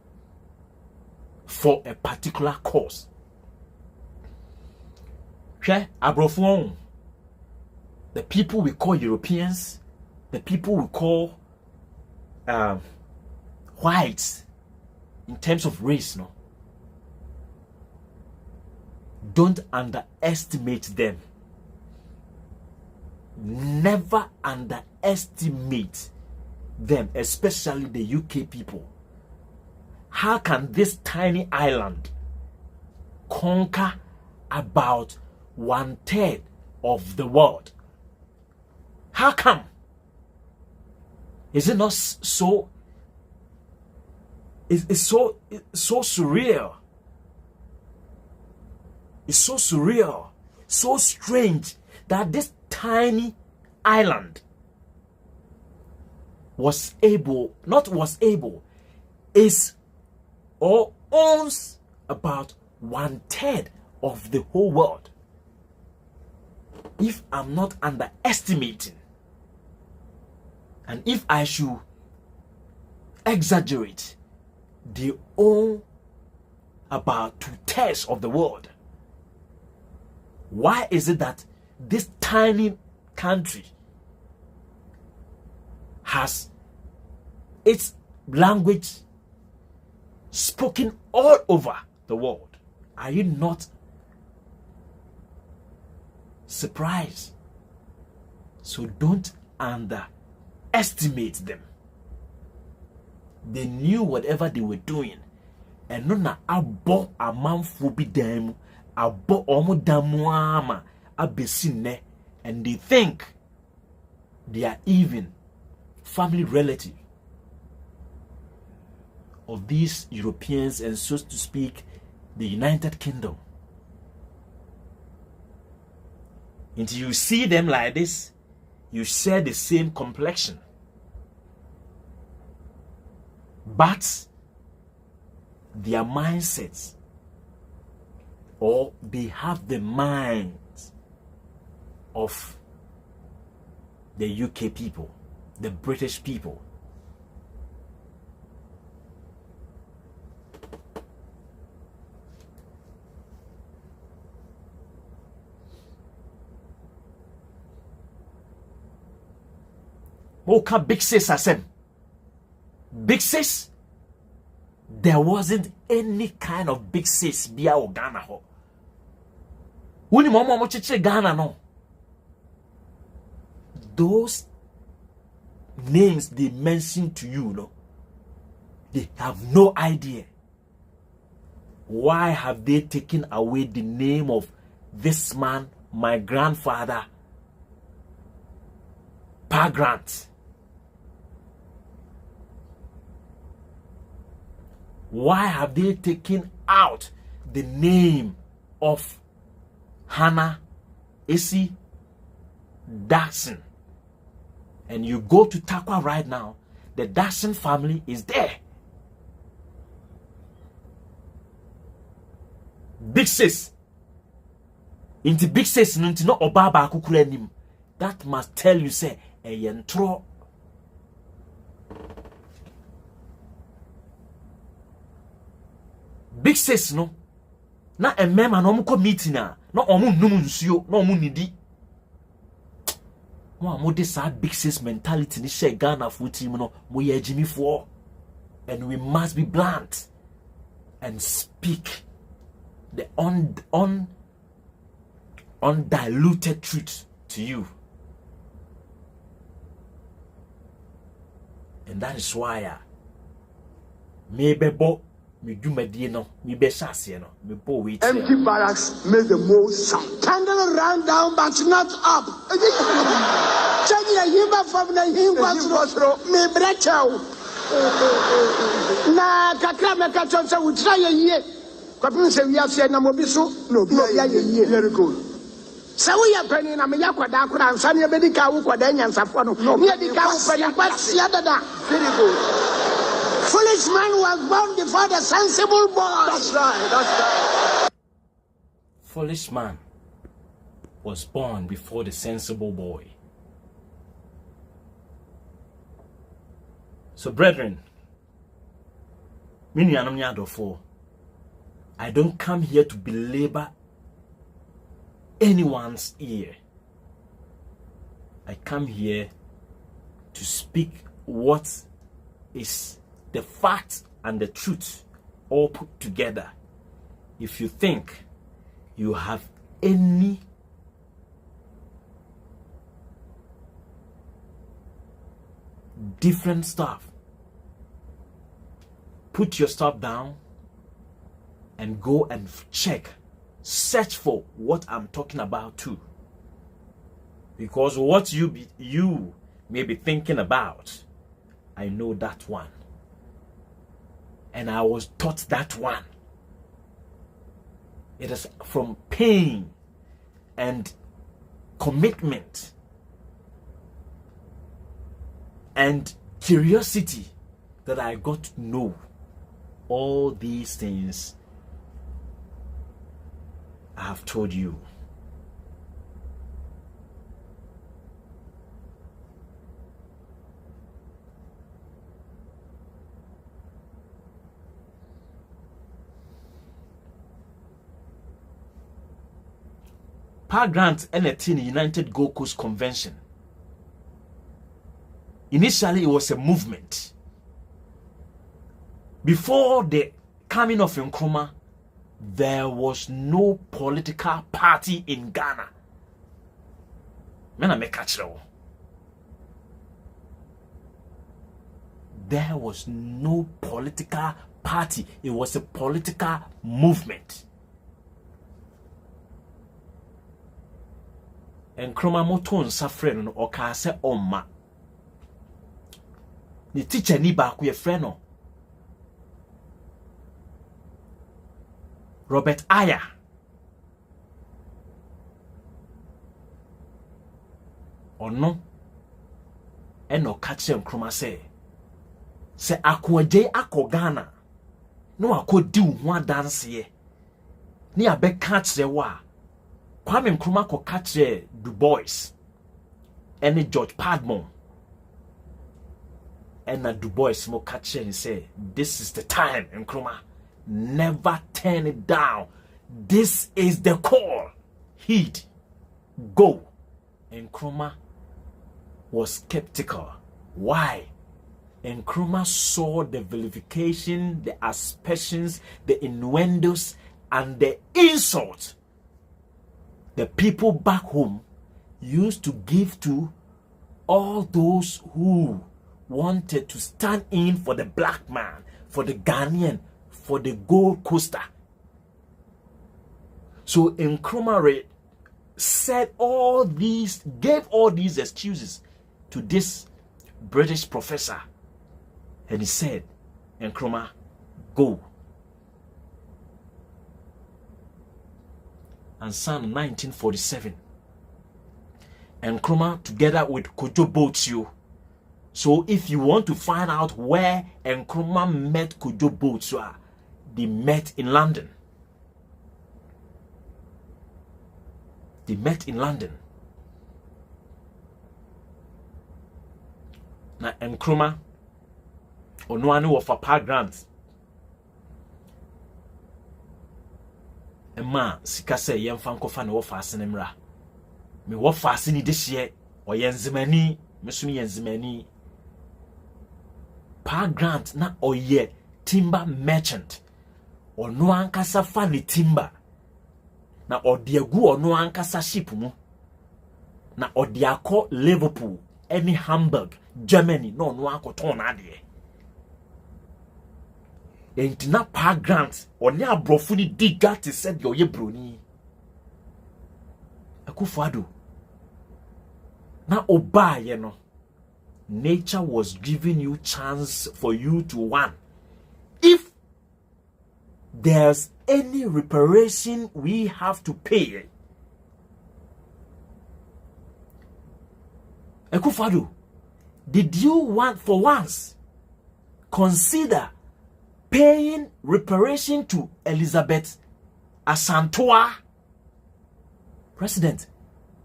for a particular cause. The people we call Europeans, the people we call whites in terms of race, no. Don't underestimate them. Never underestimate them, especially the UK people. How can this tiny island conquer about 1/3 of the world? How come? Is it not so? It's so surreal. It's so surreal, so strange that this tiny island is or owns about 1/3 of the whole world. If I'm not underestimating, and if I should exaggerate, they own about 2/3 of the world. Why is it that this tiny country has its language spoken all over the world? Are you not surprised? So don't underestimate them. They knew whatever they were doing, and no na abo amanfo bi dan abo omo damuama abesine, and they think they are even family relative of these Europeans, and so to speak, the United Kingdom. Until you see them like this, you share the same complexion. But their mindsets, or they have the minds of the UK people, the British people. Moka big sis asem. Big sis, there wasn't any kind of big sis bia o Ghana ho. Woni mo mo chiche Ghana no. Those names they mention to you, no, they have no idea. Why have they taken away the name of this man, my grandfather, Pa Grant? Why have they taken out the name of Hannah Esi Daxon? And you go to Takwa right now, the Daxon family is there. Big sis. Into big sis, into no obaba kukurenim. That must tell you, say, a yentro. Big sis, no. Na a mema no muko meeting na. No omu numunsuyo, no omu nidi. Mo this big sis mentality ni share Ghana full team no mo ye Jimmy for. And we must be blunt and speak the undiluted truth to you. And that is why me bebo me do my no me be shase no me bo wait. Empty barracks make the most sound. Candle ran down but not up. Change the himba from the himba me brechow. Na kakra me ka chonse wo try ye. Kwapin se wi ase na mo bi so no bi ye. Very good. Se wo ye pani na me yakwada akura ansa ne be di ka wo kwada nyansafo no. Me di ka wo pani kwasia dada. Very good. Foolish man was born before the sensible boy. That's right, that's right. Foolish man was born before the sensible boy. So, brethren, Nana Addo, I don't come here to belabor anyone's ear. I come here to speak what is the fact and the truth all put together. If you think you have any different stuff, put your stuff down and go and check, search for what I'm talking about too. Because what you may be thinking about, I know that one. And I was taught that one. It is from pain and commitment and curiosity that I got to know all these things I have told you. Pa Grant and the United Gold Coast Convention. Initially, it was a movement. Before the coming of Nkrumah, there was no political party in Ghana. There was no political party. It was a political movement. Nkrumah moton safre no oka se omma. Ni teacher ni ba ku ye frɛ no Robert Aya. Ono eno ka kyerɛ Nkrumah se akoagye akɔ Ghana no akɔdi wo ho adanse ye ni abɛka kyerɛ wa Kwame Nkrumah ko ka kyerɛ Du Bois ene George Padmore and Du Bois mo ka kyerɛ and say, this is the time, Nkrumah, never turn it down. This is the call. Heed, go. Nkrumah was skeptical. Why? Nkrumah saw the vilification, the aspersions, the innuendos, and the insult the people back home used to give to all those who wanted to stand in for the black man, for the Ghanaian, for the Gold Coaster. So Nkrumah said all these, gave all these excuses to this British professor. And he said, Nkrumah, go. and son 1947. Nkrumah together with Kojo Botio. So if you want to find out where Nkrumah met Kojo Botio, they met in London. They met in London. Na Nkrumah ono ane wo fa pa grant. Emma sika se yemfa nkofa ne wo fa asene mra. Me wo fa asene de hye oyenzimani, mesumi yenzimani. Pa grant na oye timber merchant. Ono ankasa fa ne timber. Na odiagu ono ankasa ship mu. Na odiako Liverpool, any Hamburg, Germany, no akoton ade. Entina pa grant oni abrofo ni diga te said yo ye broni. Akufo-Addo. Na oba ye no. Nature was giving you chance for you to win. If there's any reparation we have to pay, Akufo-Addo, did you want for once consider paying reparation to Elizabeth Asantua? President,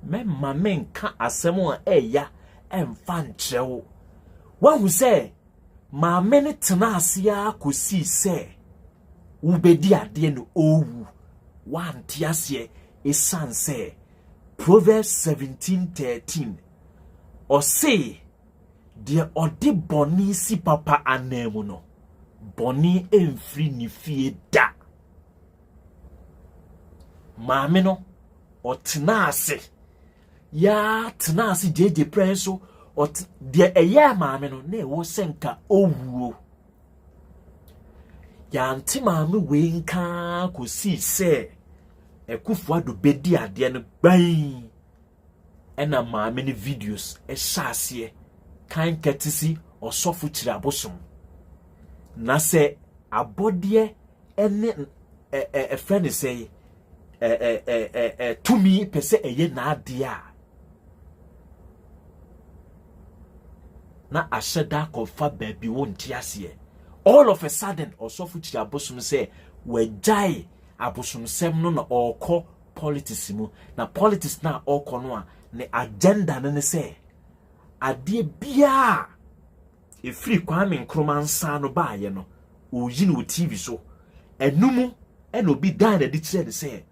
me mamen ka asemo eya emfa nchewo. One who say ma many tenasia kosi say ubedi ade no owu one tiasie esan say Proverbs 17:13 or say de ode boni si papa anemu no boni emfri ni fie da. Maame no otenase ya tenase jeje prenso ot de eye maame no na ewo senka owuo ya anti maame we nka kosi se Akufo-Addo bedi ade no gban ena maame ni videos ehyaase kan ketisi osofo kira abosom na se abodie ene friend say to me pese eye na ade a na asheda kofa baby wonti ase. All of a sudden osofo kira abosom say we jai abosom sem no na okọ politics mu na politics na okọ no a ne agenda ne say ade bia e free Kwame Nkrumah nsa no ba ye no oyi no TV so enumu ena obi dan na di kire de say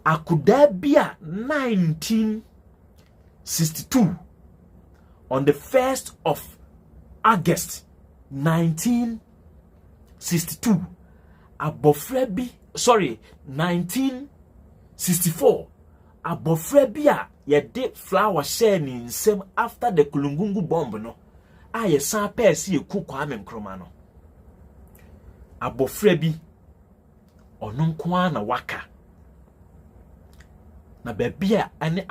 akuda bia 1962 on the 1st of August 1962 abofra bi 1964 abofra bi a ye de flower share ni nsem after the Kulungungu bomb no a ye san pese ye ku Kwame Nkrumah no abofra bi ono nko na waka na baby a ane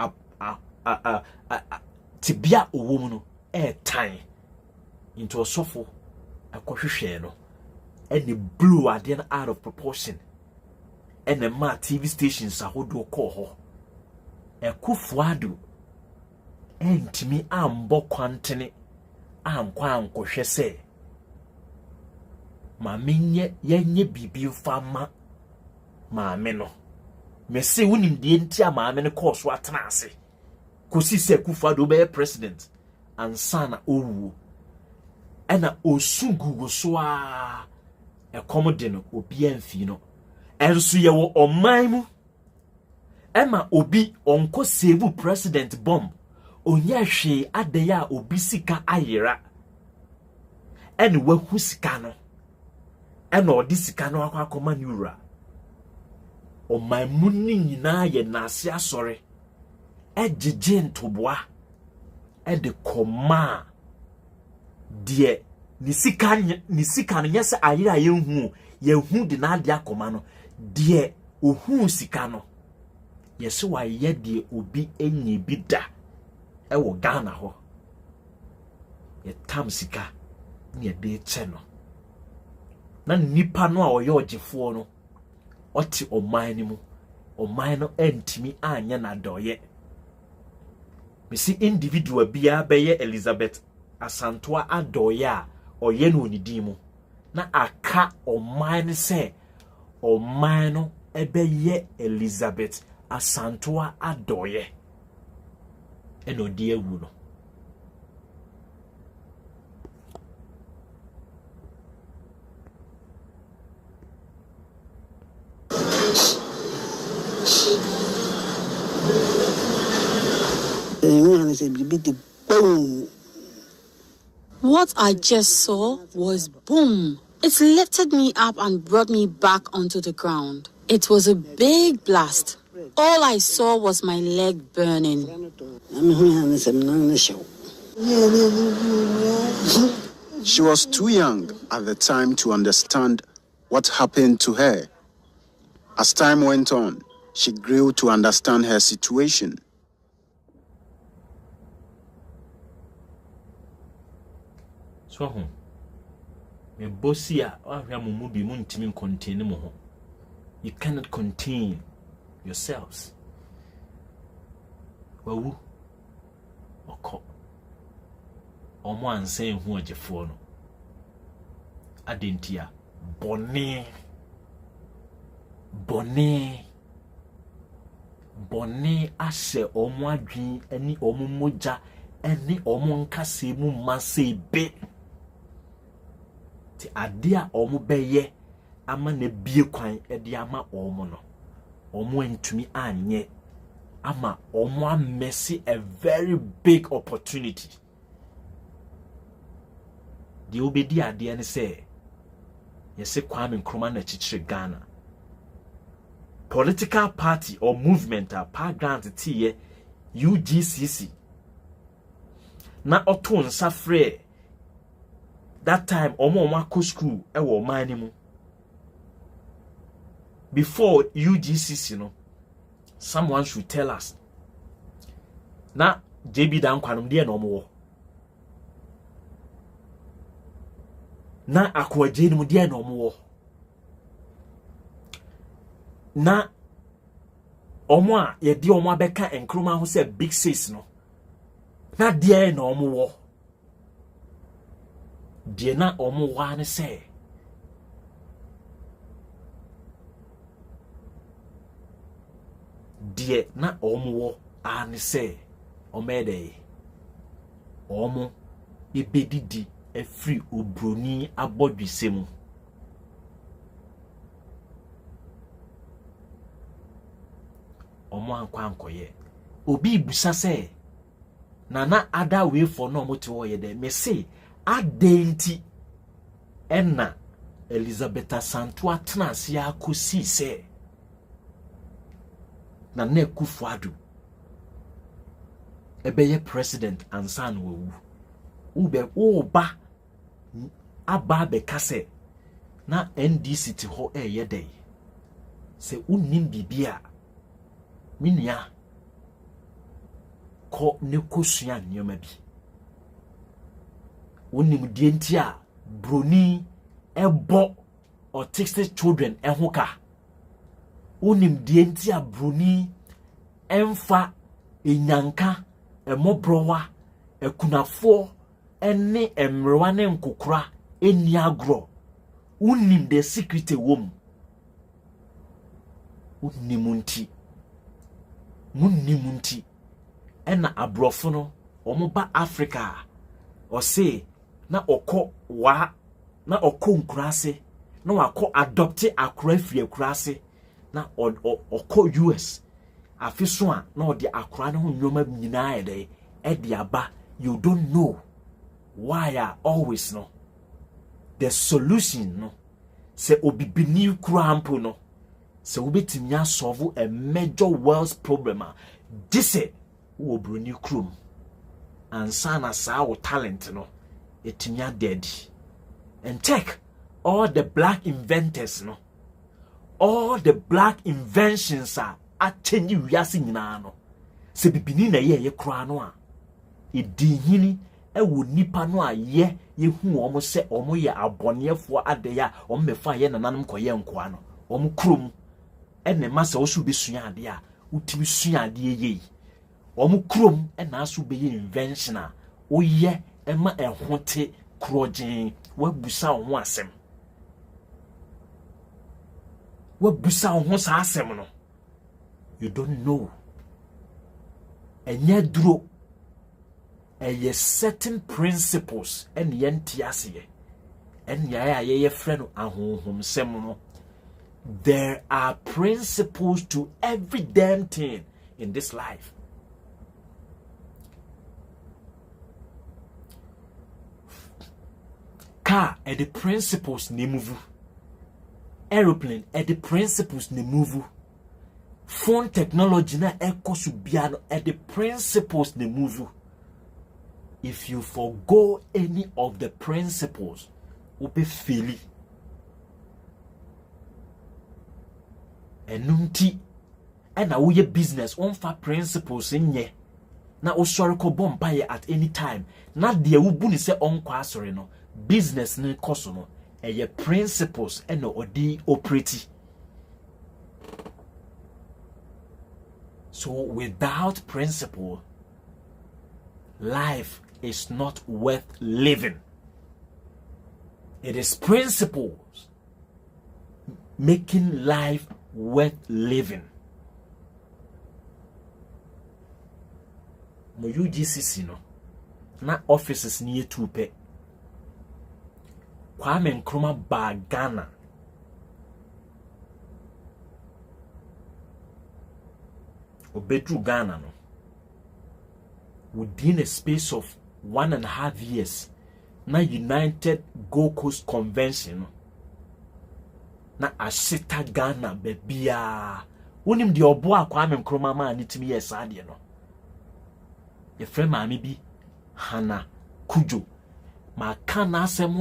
tibia owom no tan into osofo akohwehwe no and the blew at the out of proportion and the ma TV stations a hodo call ho Akufo-Addo entimi ambo kwantene ankwa ankohwe se ma menye yenye bibi fama maame no me se wonim de enti a maame no course atena ase kosi se Akufo-Addo be president ansana owu ena osugugu so a ekomode no obi amfi no enso ye wo oman mu ema obi onko save president bomb onya hwe ade ya obi sika ayera ene wahu sika no ena odi sika no akoma ni wura oman mu ni nyina ye nase asore ejeje ntoboa ede koma die ni sika no nyese ayera yehu de na ade akoma no die ohu sika no yesi wa ye de obi enye bi da ewo Ghana ho ye tam sika ni de che no na nipa no a oye ogefo no oti oman ni mu ɔman no antimi anya na doye mesi individual bia beye Elizabeth Asantua Adoye a oye no onidi mu na aka ɔman se ɔman no ebeye Elizabeth Asantua Adoye eno di ewu no. What I just saw was boom. It lifted me up and brought me back onto the ground. It was a big blast. All I saw was my leg burning. She was too young at the time to understand what happened to her. As time went on, she grew to understand her situation. So me bosia ahwa mumu bi muntimi contain mo ho. You cannot contain yourselves. Wawu oko omo ansen hu agefo no adentia bone ashe omo adwin ani omo moja ani omo nkase mu masebe ti adia omo beye ama na bie kwan ede ama omo no omo entumi anye ama omo amesi a very big opportunity. The obedi ade ne say yese Kwame Nkrumah na chichire Ghana political party or movement a grant tie UGCC na oto nsa frɛ that time omo akɔ school e wo man ni mu before UGCC no someone should tell us na JB dan kwanom de na omo wo na akwaje ni mu de na omo wo na omo a ye de omo abeka Nkrumah ho se big sis no na de na omo wo de na omo wa ne se de na omo wo a ne se omede omo ebedidi efri obroni abodwisem omo ankwankoye obi busa se Nana Addo way for no moto wo ye de me say adenti enna Elizabeth Asantua tenase akosi se Nana Akufo-Addo ebeye president ansan wo ube oba aba be kase na NDC ti ho eye dey se unnim bibia minia ko ne kosua nyoma bi unnim die nti a broni ebo autistic children ehoka unnim die nti a broni emfa enyanka emobrowa ekunafo ene emrewa ne nkokora eni agro unnim the secret wom unnimunti munnimunti ena abrofo no omoba Africa o say na okọ wa na okọ nkurase na wakọ adopte akora fie akurase na okọ US afiso a na odi akora ne ho nyoma nyina ede aba. You don't know why I always know the solution no se obibini krampo no se obetimi solve a major world's problem. This wo broni krum ansana sa wo talent no etimia dead and take all the black inventors no all the black inventions are change wiase nyina no se bibini na ye kra no a edihini ewo nipa no a ye hu omo se omo ye abonefo ade ya omo mefa ye nananom koye nkoa no omo krum ene masa wo so be sua ade a utimi sua ade ye omo krom ena aso be invention a woyɛ ema ehote krogen wabusa wo asem wabusa wo sa asem no you don't know enye duro eye certain principles ene yenti aseye ene ya ye frɛ no ahonhom sem no. There are principles to every damn thing in this life. Car and the principles ne move. Aeroplane and the principles ne move. Phone technology na eko subiano and the principles ne move. If you forgo any of the principles, you be failing. Enumti ena wo ye business on fa principles nye na wo sori ko bomba ye at any time na de wo bu ni se on kwa asori no business ne koso no eye principles ena odi operate. So without principle, life is not worth living. It is principles making life worth living. Mo UGCC no na offices ni etupe Kwame Nkrumah ba Ghana obedru Ghana no within a space of 1.5 years na United Gold Coast Convention no na asita Ghana bebia wonim de obo Kwame Nkrumah ma nitimi yesade no ye frɛ maame bi Hana Kujo ma kana asem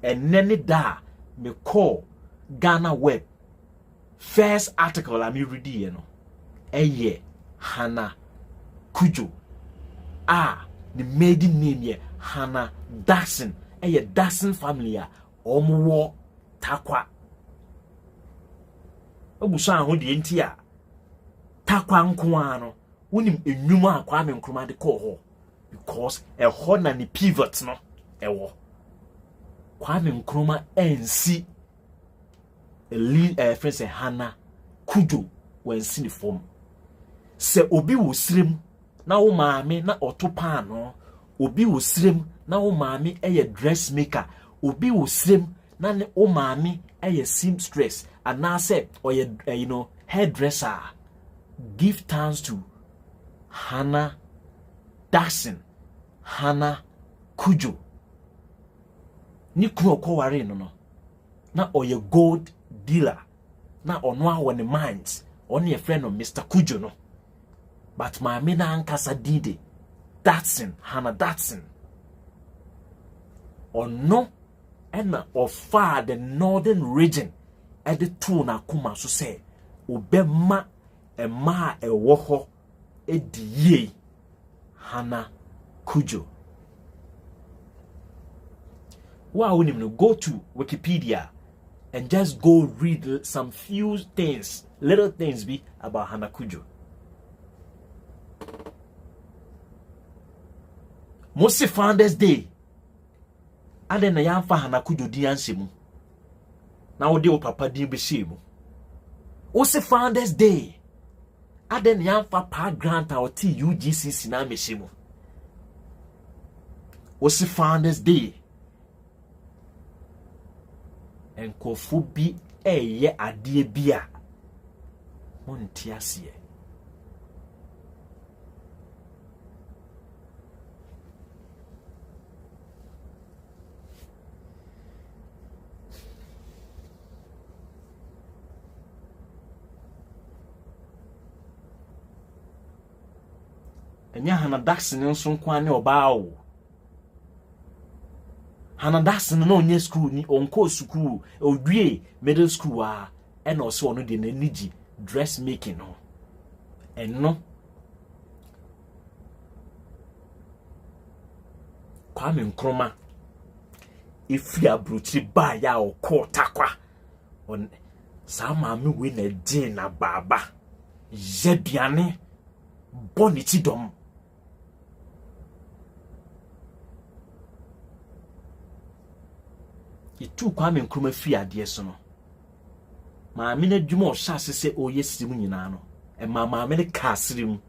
enene da me call Ghana Web first article I me read here no eye Hana Kujo the maiden name ye Hana Daxon eye Daxon family a omo takwa obusa ho de enti a takwa nko ano wonim enwuma Kwame Nkrumah de call ho because a ho na ni pivot no ewo Kwame Nkrumah ensi friend say Hana Kujo when see the form se obi wo srem na wo maame na otopa no obi wo srem na wo maame eye dressmaker obi wo srem na ne wo maame eye seamstress anase oye hairdresser. Give thanks to Hana Daxon, Hana Kujo. Ni kuro ko ware no na oye gold dealer na ono a won mines on your friend of Mr. Kujo no but my na ankasa dide Daxon, Hana Daxon ono ena ofa the northern region at the two na kuma so say obema ema ewo ho ediye Hana Kujo. Wow, go to Wikipedia and just go read some few things, little things be about Hana Kujo. Most Founders Day. Ade na yamfa Hana Kujo di ansemu. Na wo de o papa din be shemu. Most Founders Day. Ade na yamfa pa grant or T UGCC na me shemu. Most Founders Day. Enkofu bi eye ade bia monti ase enya Hana Daxon nso nkwa ne oba o Hana Daxon no onye school ni onko school odwie middle school a ena oso ono de naniji dressmaking no enno Kwame Nkrumah ifri abruchi ba ya okọ takwa on sama me we na din na baba yebiane boniti dom itu Kwame Nkrumah fi ade so no maame na dwuma o hyase se o yesirim nyina no e maame ne kasirim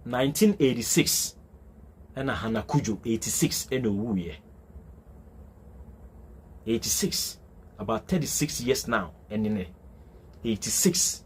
1986 and Hana Kujo 86 and a year 86 about 36 years now and in 86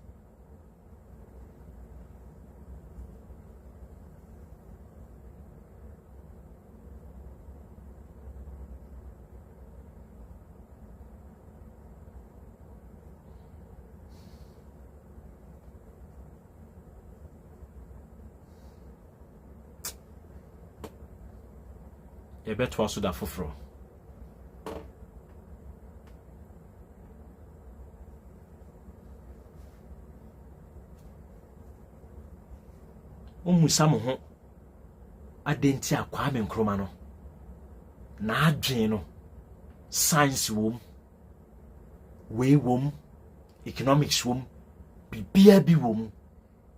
bet was da foforo omusam ho adenti Kwame Nkrumah no na adwen no science wom we wom economics wom bibia bi wom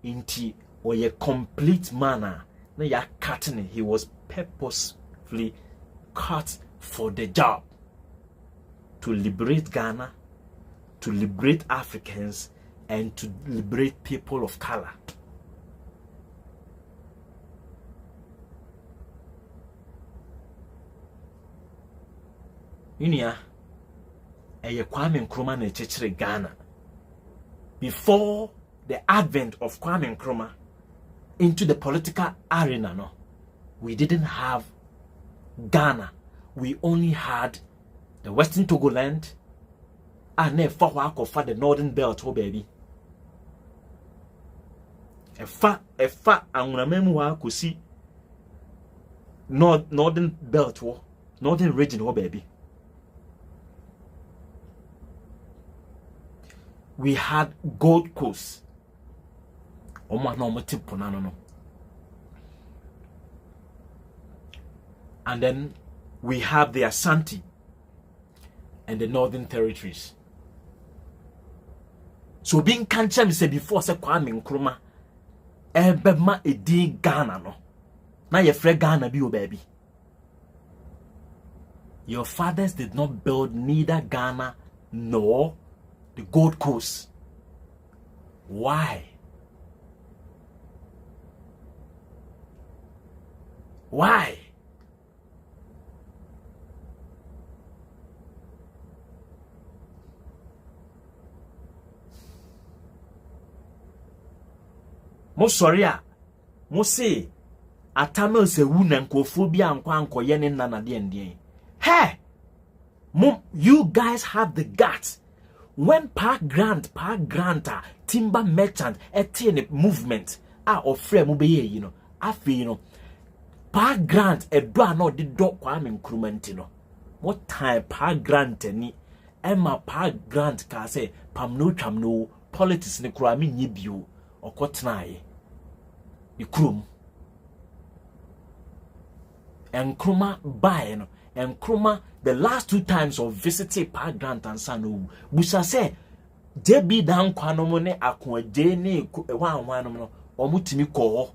inti oye complete manner na ya cutting. He was purposefully cut for the job to liberate Ghana, to liberate Africans, and to liberate people of color. Unia, Kwame Nkrumah na chechere Ghana. Before the advent of Kwame Nkrumah into the political arena, no, we didn't have Ghana. We only had the Western Togoland and then for the Northern Belt, oh baby. A fa and remember could see Northern Belt, Northern region, oh baby. We had Gold Coast. And then we have the Ashanti and the Northern Territories. So being cancer said before say Kwame Nkrumah ebema edi Ghana no. Na ye frɛ Ghana bi o baby. Your fathers did not build neither Ghana nor the Gold Coast. Why? Why? Mo sorry a mo say atamel se wu na nkofobia ankwa ankoye ne nana de ndien. Hey, mom, you guys have the guts. When Park Grant timber merchant etienne movement of frame be you know afi you know Park Grant do no de dot Kwame Nkrumah no what time Park Grant ni Emma Park Grant ka say pam no twam no politics ni kura me nye bio okotnae ikrum Nkrumah buy no Nkrumah the last 2 times of visiting Park Grant and Sano busa say JB dan kwano ne akoaje ne wan no omutimi ko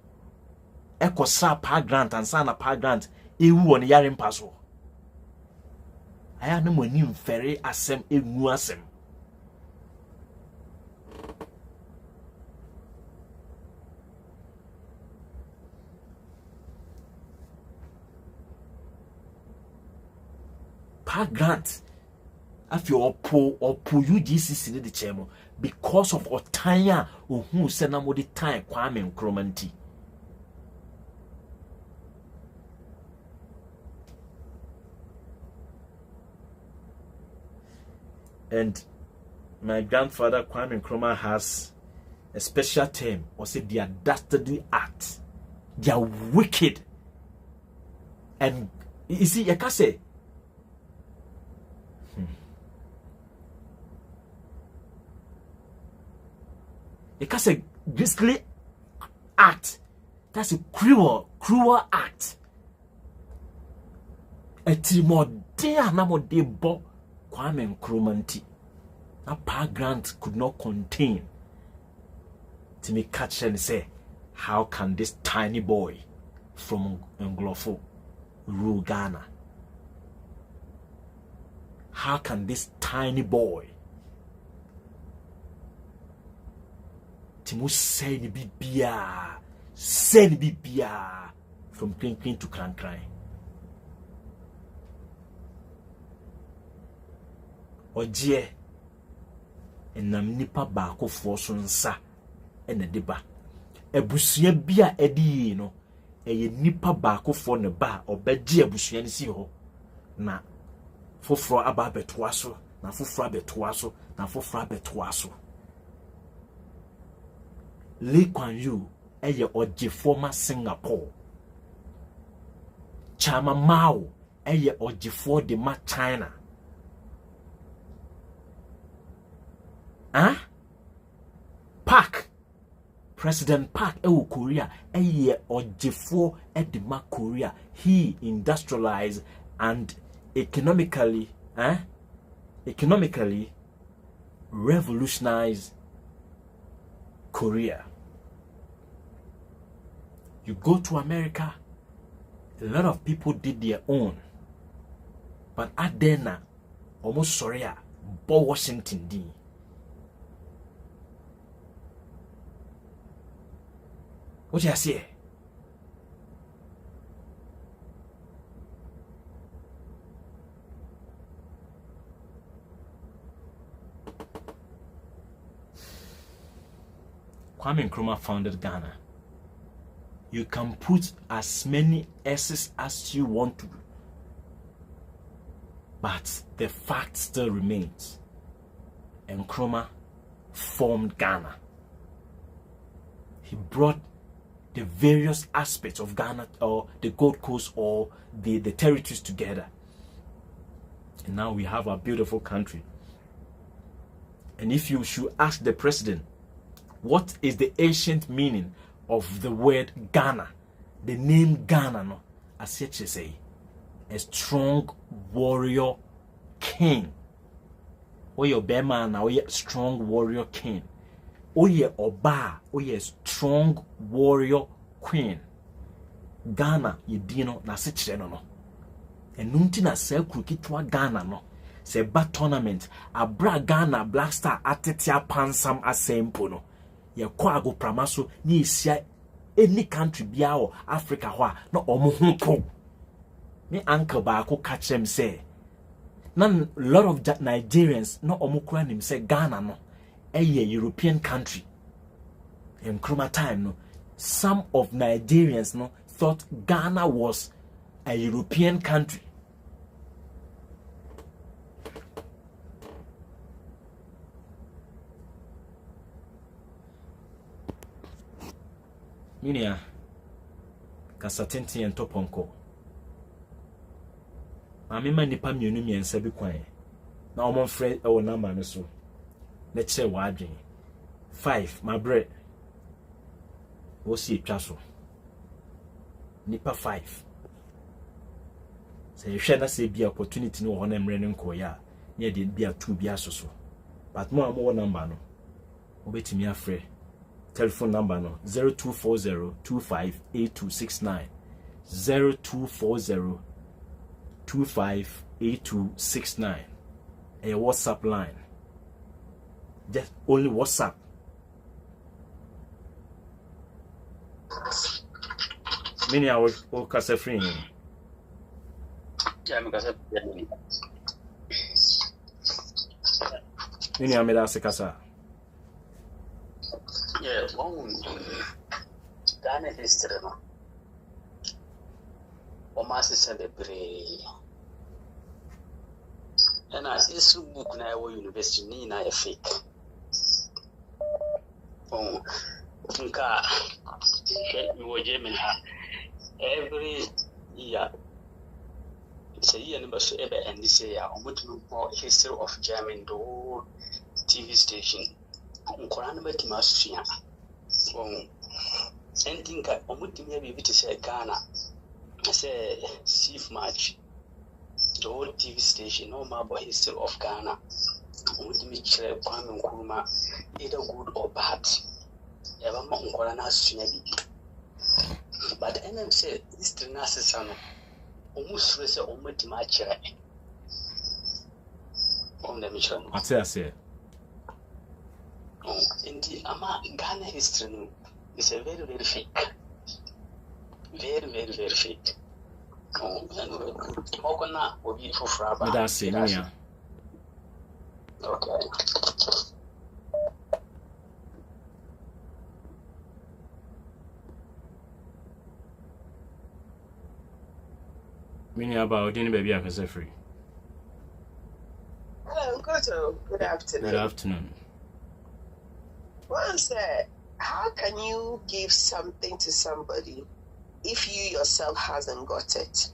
ekosa Park Grant and Sana Park Grant ewu won yare mpaso aya na mani mfere asem egu asem Park Grant afi opo UGCC the chemo because of otanya ohun se na mo de time Kwame Nkrumah nti. And my grandfather Kwame Nkrumah has a special term, or say their dastardly act. They are wicked. And you see, you can say grisly act. That's a cruel act. A timor dea namo de bo Kwame Nkrumah nti. That power grant could not contain. To me catch and say, how can this tiny boy from Nglofo rule Ghana? How can this tiny boy Timu send bibia from clean to cran. Oje enam nipa baako fo so nsa ene deba abusua bia edi no eye nipa baako fo ne ba obeje abusua ne si ho na foforo aba betoa so na foforo abetoa so na foforo abetoa so. Lee Kuan Yew eye oje former Singapore. Chama Mao eye oje for de ma China. Park President Park ewo Korea eye ojefo edema Korea. He industrialized and economically revolutionized Korea. You go to America, a lot of people did their own, but Adena almost sorry Bo Washington D. What you say? Kwame Nkrumah founded Ghana. You can put as many S's as you want to, but the fact still remains. Nkrumah formed Ghana. He brought the various aspects of Ghana or the Gold Coast or the territories together. And now we have a beautiful country. And if you should ask the president, what is the ancient meaning of the word Ghana? The name Ghana, no, as you say, a strong warrior king. Or your Bema now, or strong warrior king. Oye Oba, oye strong warrior queen. Ghana yedino na sechire no. Enunti na se krukitwa Ghana no. Se ba tournament abra Ghana Black Star atetia pansam asempo no. Ye kwa ago pramaso ni isia any country bia o Africa ho a na omo ho po. Me uncle ba ko catch him say. Na lot of Nigerians no omo kura nim say Ghana no. A European country. In Nkrumah time, no, some of Nigerians no thought Ghana was a European country. Minia kasatenti en toponko. Amema nipa mienu miensa bi kwan. Na omon frɛ e wo number ne so. Let's say wadwin 5 my bread wo si etwa so nipa 5 say hwe na say bi opportunity no ho na mre ne nkoya na de bi a 2 bi asoso but mo am number no obetimi afre telephone number no 0240258269 0240258269 a WhatsApp line. Just only WhatsApp. Many hours or casa free. Many amida casa. Yeah, one Ghana history. Omasi said a brave. And as this book now university ni na fake. Oh, nka you were German every year. It's a year number so ever and this year more history of German do TV station. Nkorana beti masua. Oh, and think omutimi be to say Ghana. I say chief match. The whole TV station, no more about history of Ghana. me chere Kwame Nkrumah either good or bad. Ever ma unkola na sunya bibi. But NM say this thing na sesano. Almost say almost ma chere. On the mission. I say. Oh, indeed, ama Ghana history is a very, very fake. Very, very, very fake. Oh, Mokona will be for Fraba. That's it, yeah. Okay. Meaning about any baby I can say free. Hello, good afternoon. Good afternoon. One said, how can you give something to somebody if you yourself hasn't got it?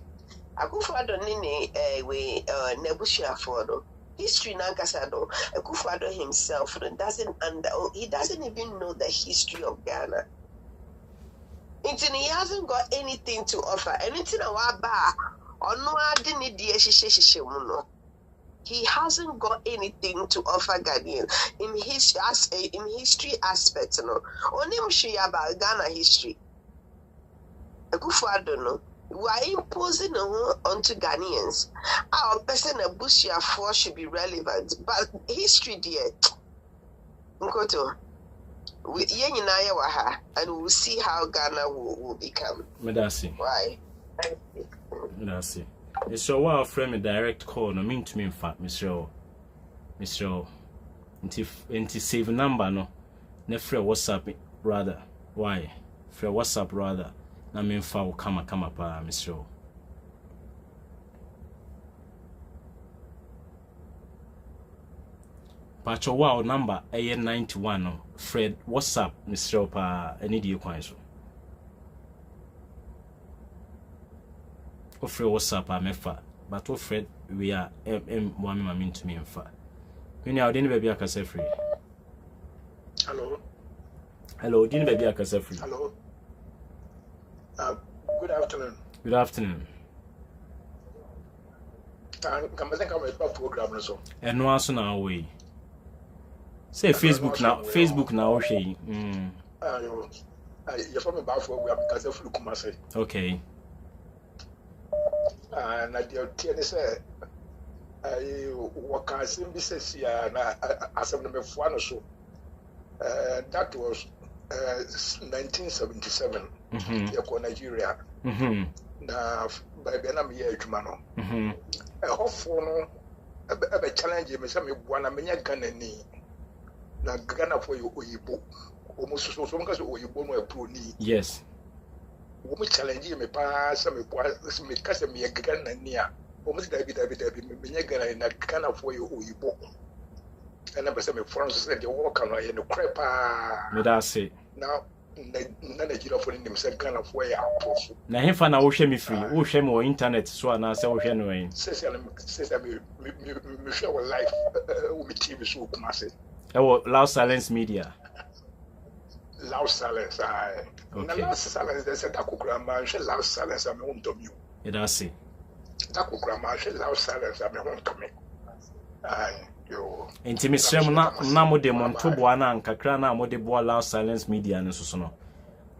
Akufo-Addo nini we nebushia for history nankasado. Akufo-Addo himself he doesn't even know the history of Ghana. Until he hasn't got anything to offer. Anything awaba ono adini die shishe muno. He hasn't got anything to offer Ghanaians in history aspect. No, only about Ghana history. Akufo-Addo no, we are imposing onto Ghanaians. Our person a Bushia for should be relevant, but history, dear, Nkoto, we and we'll see how Ghana will become. Medasi. Why? Medasi. It's your wild friend a direct call. No mean to me in fact, Mr. Inti save number no. Ne free WhatsApp rather. Why? Free WhatsApp rather. Na mean fa come pa, Mr. But your wild number A91 no. Fred WhatsApp Mr. Pa any di kwan so. Ofre WhatsApp amefa but ofre we are one mama to me mfa mini awde ni baby akasa free. Hello dini baby akasa free. Hello. Good afternoon. Good afternoon. Come a program so. Eno aso na away. Say Facebook na o hwe. You from about for we am kasa free Kumase. Okay. And I did say, I work as in business here, as of number one so. That was 1977, Nigeria. Now, by Benam Yajumano. A hopeful a challenge, Miss one a mania Ghana ni. Now, Ghana for you, Oyibo. Almost so long as Oyibo were pro knee. Yes. We challenge me pass some because me a Ghana near. Almost David, me Ghana in a Ghana for you, Oyibo. And I say, Francis said, you walk on in the crepa. Medasi. Now, Nana Addo for himself Ghana for ya. Na him fa na wo hwe me free. Wo hwe me on internet so na say wo hwe no wen. Says me share our life with TV so Kumase. Loud Silence Media. Loud Silence, okay. Loud Silence, they said Nkrumah, she loud silence, I'm home to you. It does see. Nkrumah, she loud silence, I'm home to me. Intimisem na mode monto boa na nkakra na mode boa Loud Silence Media ne so no.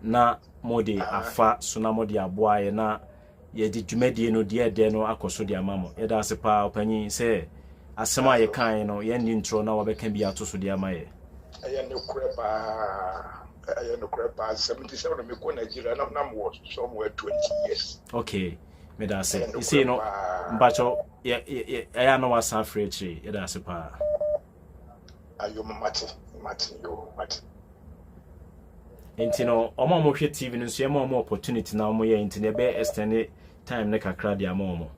Na mode afa so na mode aboa ye na ye di dwumadi no de no akoso de amamo. Ye da se pa opanyi se asema ye kan no ye ndi ntro na wabeka bi ato so de amaye. I am Nkrumah 77 me ko Nigeria na was somewhere 20 years. Okay. Me da say. You see no mbacho ya no was afrechi. You da say pa. Ayo mate yo. Enti no omo mo hwe TV no so ye mo opportunity na mo ye enti ne be extend time ne kakra dia mo.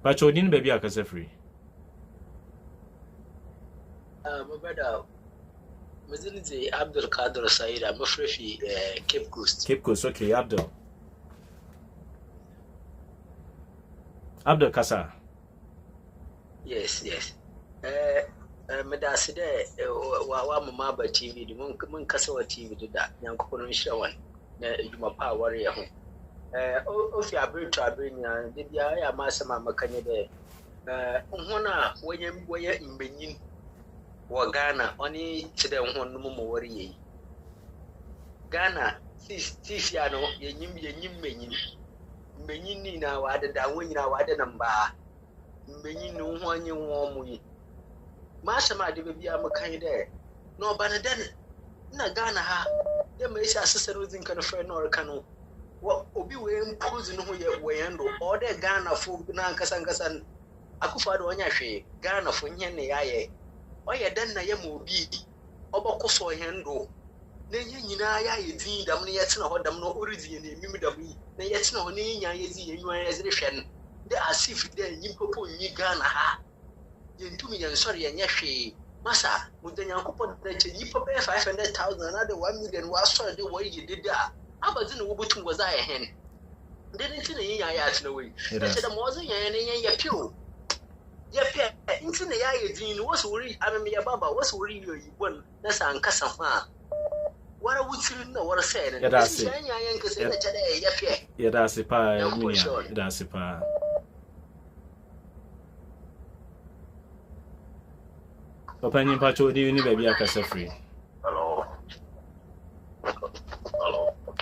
But you didn't baby akase free. My brother, Mzee Abdul Kader Said, I'm afraid Cape Coast. Cape Coast, okay, Abdul. Abdul Kasa. Yes. Medaside, wa mama ba TV, mun kasa wa TV da yan kokonin shawan na Juma pa warrior ho. Ofi abri to abri nya de bia ya masema makanye de nhona woye mbenyin wo Ghana oni tide nhon no mo wori yi Ghana sis ya no yenyim mbenyin ni na wa da wonyina wa da namba mbenyin no ho anyi wo mu yi masema de bia makanye de no banadan na Ghana ha de me sha asesero zin kan fa no kanu obi we impose no ye weyendo o de Ghana fo na nkasa akufa do onya hwe Ghana fo nye ne yaye o ye den na ye ma obi obokoso hendo na ye nyina yaye din dam ne ye tena ho dam no oridi ne mimi dam yi na ye tena ho ne nya ye zi ye nwa ye zire hwe de asif de nyi popo nyi Ghana ha ye ntumi ye nsore ye nya hwe masa mudanya nkopon de che nyi popo 500,000 na de 1 million wa sore de wo yi de da abazin wo butum go za ye hen didn't see ya ya to way said the was ya pure ya pe into the ya din was worry am me baba was worry you won na san kasa fa wara wutir na wara say na ya yanka sai na tada ya pe ya da se pa ya da se pa papa ni pa cho di ni baby akasa free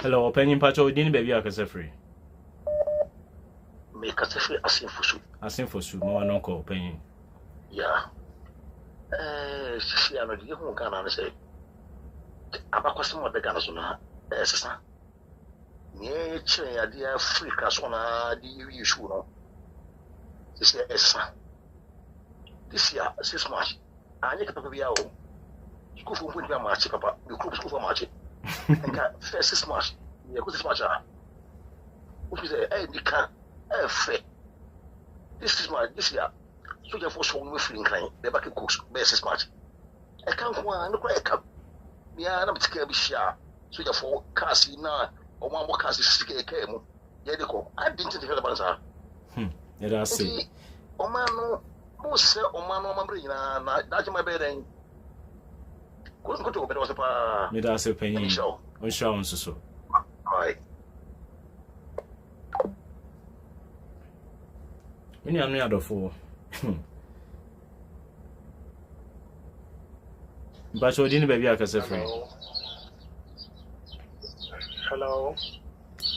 hello opening pacho di ni baby akasa free me kasa free asin fosu mo no ko opening yeah sisi ano di ho Ghana na say abakwase mo de Ghana so na sesa nye chere ya dia free ka so na di issue no sisi esa this year 6 March anye ka papa bia o school for point bia March papa the group school for March nka first 6 March ye ko 6 March which is dika fe this is my this year so you for so we feeling kind the back cooks be 6 March I can't go and go e cap ya na bitika bi sha so you for cast na o ma mo cast sike ke mu ye de ko I didn't think the balance ya da se o ma no mo se o ma no ma bri na da je ma be den ko to be do se pa me da se penyin on show on so ai Any anu adofo ba cho di ni baby akasa free hello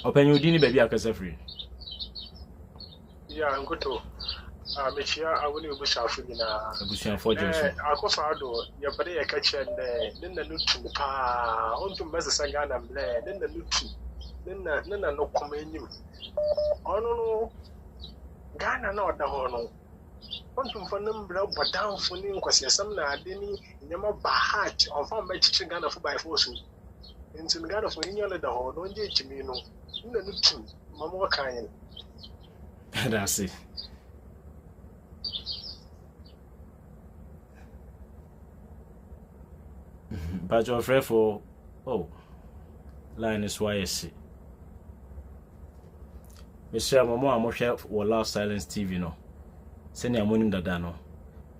open you di ni baby akasa free yeah ngoto mechia awoni obushafo nyina abushafo Johnson akofa ado ya bade ya kache nna nutu pa onto mesesa Ghana mle nna nutu nna no koma enyim ono no Ghana na oda ho no onto mfa nambra bodanfo ni nkwasiasam na ade ni nyama bahat onfa mechichi Ghana fo by force nti Ghana fo ni nyole da ho no nje chimi no nna nutu mamo kan that's it but your friend for line is why I see Mr. Momo amoshe wo Last Silence TV no send your morning dada no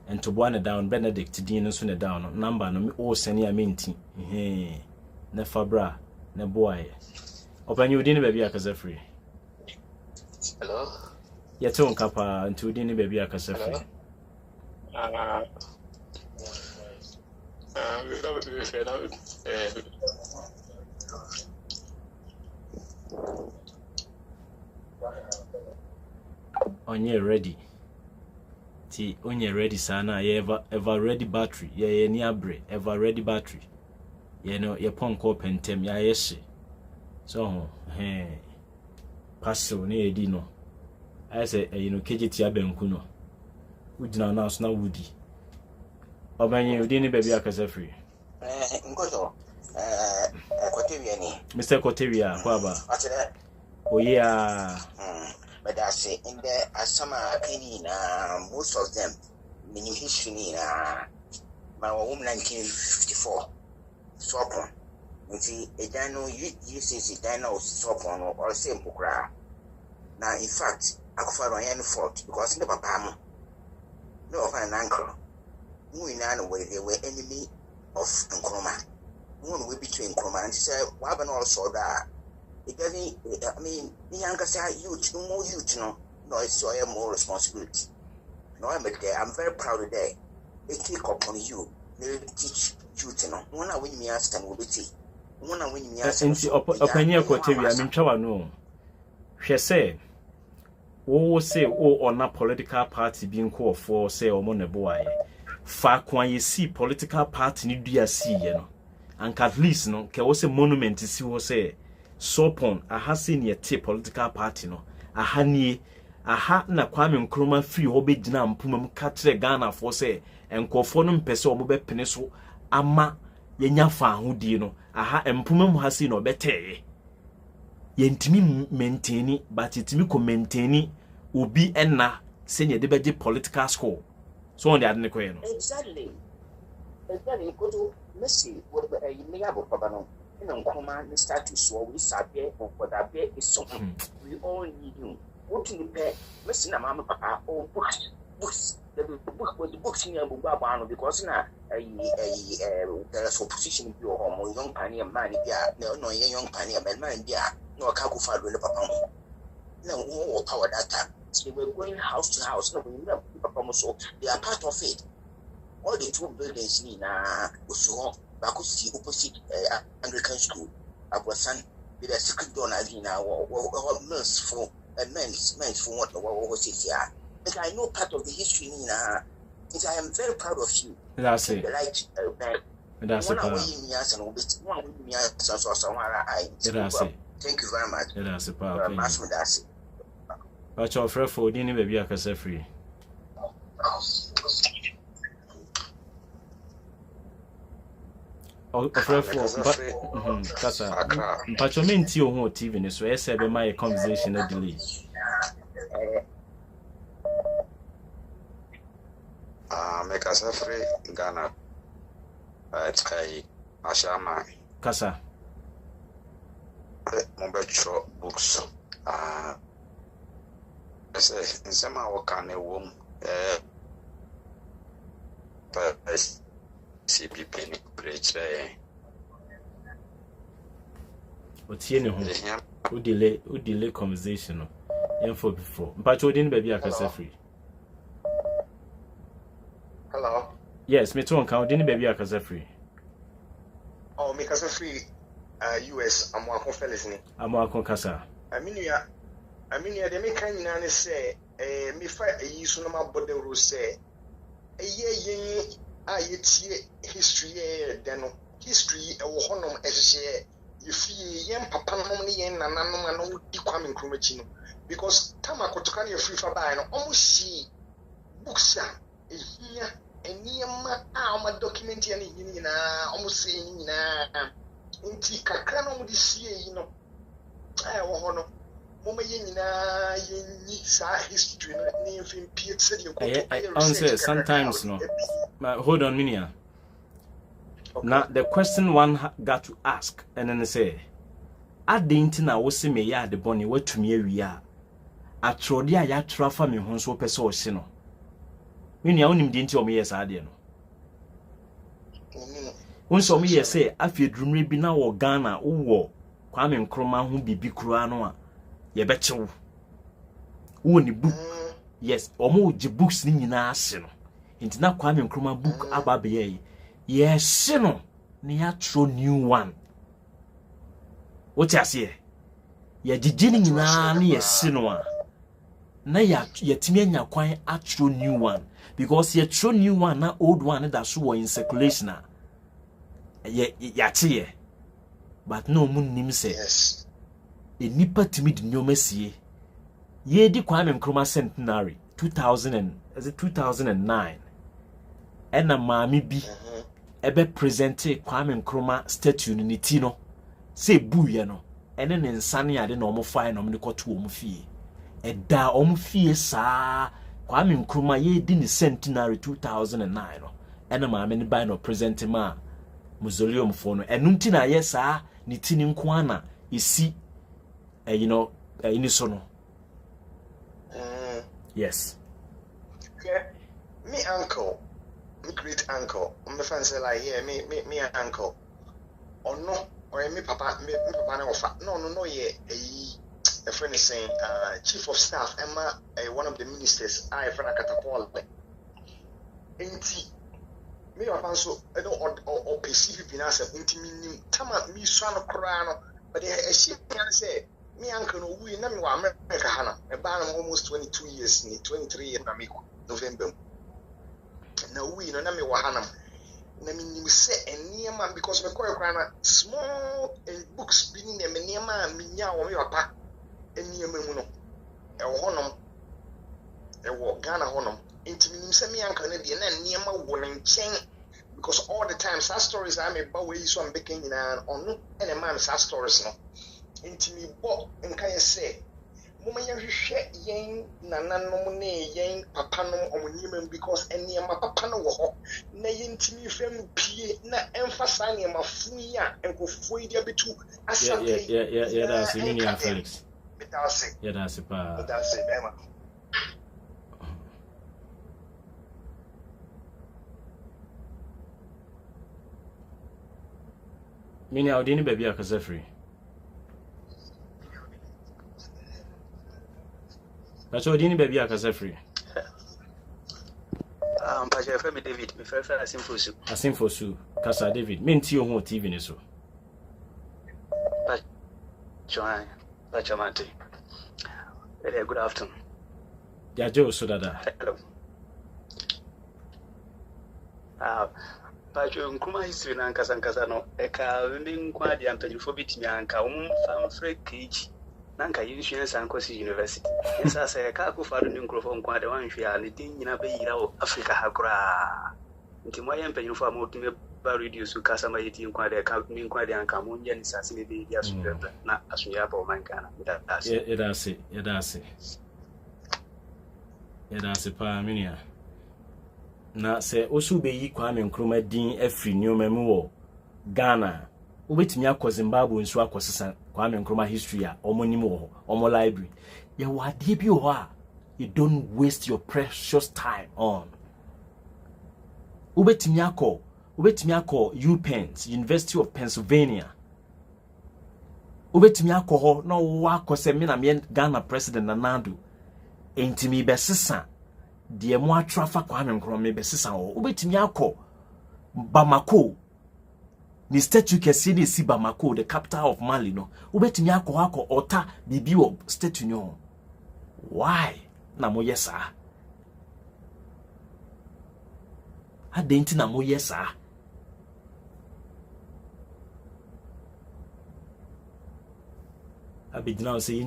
and to one down Benedict din so ne down no number no o send ya menti ne fabra ne boy open you din baby akasa free hello ya ton kapa nti din baby akasa free onye ready ti onye ready sana ye ever ready battery ye ni abre ever ready battery ye no ye ponko pentem ya yeshe so passo ne edi no I say kejiti abenku no udina na so na wudi obanye udi ni baby akasa free ngoto Kotewia ni Mr. Kotewia kwaba atene oya but I say in the asama kini na most of them mini history na ma wo 1954 so upon nti ejano UCC dino so upon or same pokra na in fact akufaro yan fault because the papa mo no of an uncle we na no they were enemy of Nkrumah. One way between Nkrumah and say, Waban also that it doesn't, I mean, the younger say youth, no more youth, no, it's so I have more responsibility. No, I'm very proud of that. They take up on you, they teach youth, one I win me ask and will be tea. One I win me ask and opinion quote, I mean, Chawa no. She say, oh, say, oh, on a political party being called for, say, or money. Fa kwa ye see political party ni dua see ye no anka at least no ke wo se monument si wo se sopon aha se ne te political party no aha nie aha na Kwame Nkrumah free ho be gina mpomam ka kire Ghana fo se enkofo no mpese o mo be pene so ama ye nya fa ahudi no aha mpomam ha se no beteye ye ntimi maintain but itimi ko maintain obi enna se ne de beje political score. So on the other no. Exactly. Go to Messi, what you may have a problem. Nkrumah the status so we sabe for that be is so we all need you. What to repair Messi na mama papa or books. The book was the books in Bubano because now there is opposition in your home, young pioneer man, no young pioneer man, no Kaku father, papa. No power that time. So they were going house to house. No, we never so they are part of it. All the two buildings in Usuho, Bakusi, opposite Anglican school, Aguasan, with a secret door or men's for men's for what was it here. But I know part of the history in I am very proud of you. That's it. That's it. Thank you very much. That's it. But your friend for dinner, baby, I can say free. Oh, friend for Kasa. But you mean to your whole TV, so I said, my conversation at delay. Make us a free Ghana. It's a Ashama. Kasa. Mobile books. In some our kind of womb, CPP preach. What's here? Who delay conversation? Info before, but you didn't baby. I can say free. Hello. Yes, me too. Count didn't baby. I can say free. Oh, me can say free. US. I'm one listening. I'm one Kasa. I mean, they make kind of say, me fight a use no more body rule say, a year, history, then history, a honor as you feel young papa, money, and Nana Addo Nkrumah, because Tamakotokani free for buying almost see books here, and near my document, and almost saying, in Tikakano, this year, you know, I honor. I say sometimes no. Hold on, Minia. Okay. Now the question one got to ask, and then they say, I didn't know what me ya the bonny what to me we are. I tried ya trafa me hon so peso sino. Minia only didn't tell me yes I didn't. When so me say, I feel dream be now or Ghana or Kwame Nkrumah who be Bikuranoa. Ye becho wo ni book yes omo je books ni nyina ase no nti na Kwame Nkrumah book aba be ye se no ne ya tro new one what you say ye gigi ni nyina na ye se no a na ya timi anya kwan atro new one because ye tro new one na old one that so in circulation na ye tie but no mun nim say yes nipa timid nyomasie ye di Kwame Nkrumah centenary 2009 ena maami bi ebe presente Kwame Nkrumah statue ni ti no se buye no ene ne nsane ade na omo fine no me koto omo fie eda omo fie saa Kwame Nkrumah ye di ni centenary 2009 no ena maami ni buy no presente ma mausoleum fo no enunti na ye saa ni ti ni nko ana isi you know, in this one. Yes. Yeah. Me uncle, me great uncle. My friend say like, yeah, me uncle. Or no, or me papa na ofa no ye a friend is saying chief of staff Emma one of the ministers I friend Katapole enti me papa so or perceive pinasa enti me tama me swan kra no but she can say me uncle no we na me wa America hana e ba na almost 22 years ni 23 years na me November na we no na me wa hana na me nim say eniema because me call kra small books bi ni me niema me nya wo me papa eniema mu no e wo honom e wo Ghana honom enti me nim say me uncle na de na eniema wo na nchen because all the time sad stories I me ba we so am beking na onu and a man sad stories no enti me bo nka ye say mama ya hwehwe yen nananom ne yen papa nom omunimam because eniema papa no wo ho na yentimi fam pie na emphasize ne mafu ya enkofuo idi abetu asante yeah that's Minia Felix bitase yeah that's pa that's bema Minia odini baby akasa free That's what didn't baby akasa free. Pastor Femi David, me friend Asimfosu. Asimfosu, Kasa David. Me nti o ho TV ni so. Pachamante. Very good afternoon. Ya jo so dada. Hello. Pacho Nkrumah history na nkasa no eka ndi nkwa di ampanyifo bitimi anka fam free cage. Nanka insurance and Kosi University. Yes, I say, Kakufado Nkrumah nkwa de wan hwe a ne din nyina be yira o Africa hakura. Nti mo yem penyu fa mo tumi ba radio su kasa ma yiti nkwa de ka mi nkwa de anka mo nya ni sase ne be ya su na asu ya ba o man kana. Yedase pa minia. Na se osu be yi Kwame Nkrumah din afri nyoma mu wo Ghana. Ubetimi akọ Zimbabwe nso akọsesa Kwame Nkrumah history a omonim wo omo library ye wade bi ho a you don't waste your precious time on ubetimi akọ UPenn University of Pennsylvania ubetimi akọ ho na wo akọse me na me Ghana president Nana Addo entimi besesa de mo atrafa Kwame Nkrumah me besesa ho ubetimi akọ Bamako ni statue kesi ni si Bamako, the capital of Mali no. Ubetimi akọ ota bibi o statue no. Why? Na mo yesa. Adenti na mo yesa. Abidina say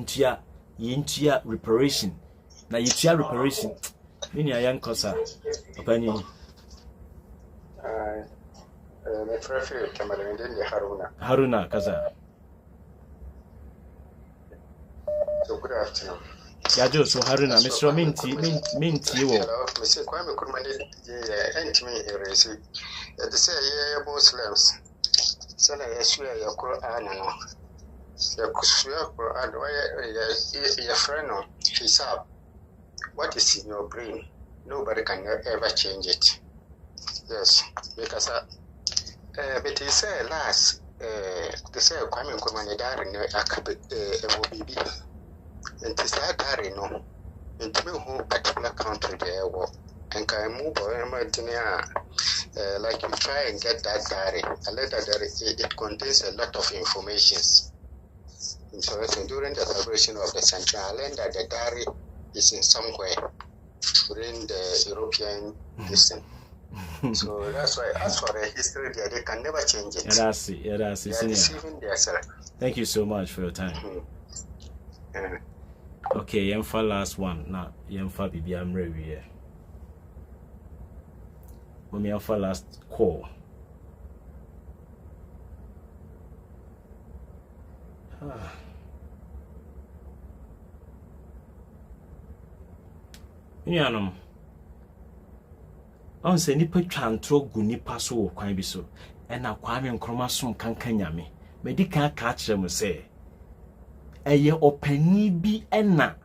yintia reparation. Na yitia reparation. Mini ayan kosa. Opani. Me prefer Cameroon Haruna kaza. So good afternoon. Yajo so Haruna Mr. Minti wo. Hello, Mr. Kwame Nkrumah entimi eresi. They say Muslims. Sana yesua ya Quran no. Ya kusua Quran ya friend no. Hisab. What is in your brain? Nobody can ever change it. Yes, because but he said last they say Kwame Nkrumah died in a baby. And this diary no into me who particular country there and can move like you try and get that diary. A letter diary it contains a lot of information. So during the celebration of the century, I learned that the diary is in somewhere during the European distance. So that's why, as for the history, they can never change it. They are deceiving themselves. Thank you so much for your time. Okay, Yemfa last one. Now, Yemfa Bibi, I'm ready here. Yemfa last call. Yanum. On say nipa twantro gu nipa so wo kwan bi so e na Kwame Nkrumah som kanka nyame medical ka kire mo say eye opani bi ena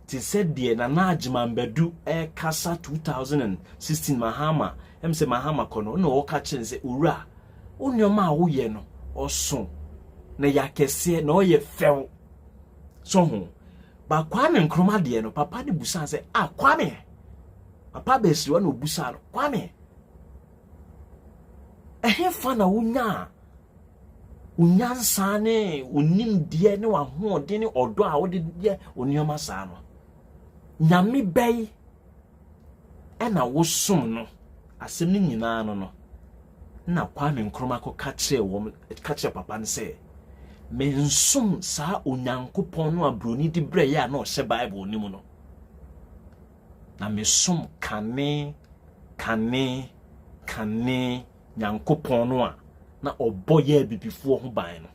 ti said de na ajimambadu e kasa 2016 Mahama say Mahama kono na wo ka kire say owura onyoma a wo ye no oso na yakese na oye few so ho ba Kwame Nkrumah de no papa ne busa say Kwame papa be siwa no busa no Kwame fa na unyansa ne unim de ne wa ho de ne odo a wo de de onioma saa no nyame bɛyi ɛna wosom no asɛm ne nyinaa no na Kwame Nkrumah ko kache papa ne sɛ mensom saa onyankopɔn no abroni di brɛ ya na ɔhyɛ Bible ni mu no na mesom kane nyankopɔn no a na ɔbɔ ya bibifoɔ ho ban no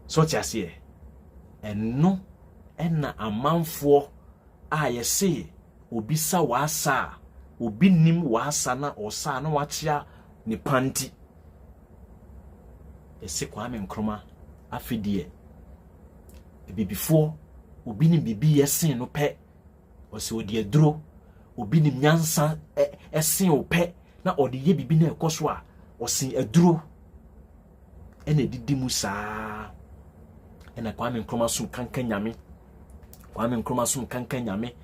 so tiase ɛno ɛna amanfoɔ a yɛse obi sa wasa obi nim wasa na ɔsa na wakyea ne panti yɛse Kwame Nkrumah afidie bibifoɔ obi nim bibi yɛsen no pɛ ɔse odi aduro obi nim nyansa ɛsen o pɛ na ɔde ye bibi na ɛkɔ a ɔsen aduro ɛna didi mu saa ɛna Kwame Nkrumah sum kanka nyame Kwame Nkrumah sum kanka nyame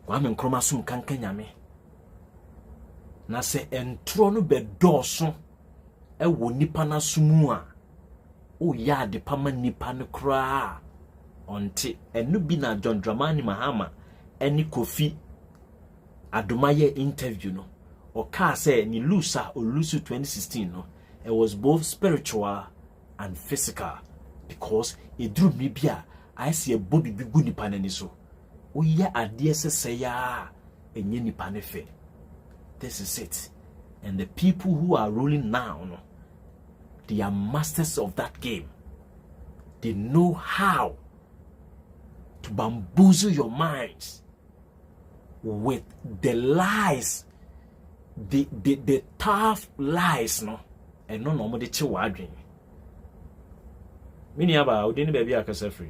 Kwame Nkrumah sum kanka nyame na se entro no bedɔso ɛwɔ nipa na sumu a o ya de pama nipa no kra onte enu bi na John Dramani Mahama eni Kofi Adomaye interview no o ka say ni lusa o lusu 2016 no it was both spiritual and physical because it drew me bia I see a bobby bi gu nipa na ni so o ya ade sese ya enye nipa ne fe. This is it. And the people who are ruling now, no, they are masters of that game. They know how to bamboozle your minds with the lies, the tough lies, no, and no normal the chiwadrin. Mini aba, we didn't baby akasa free.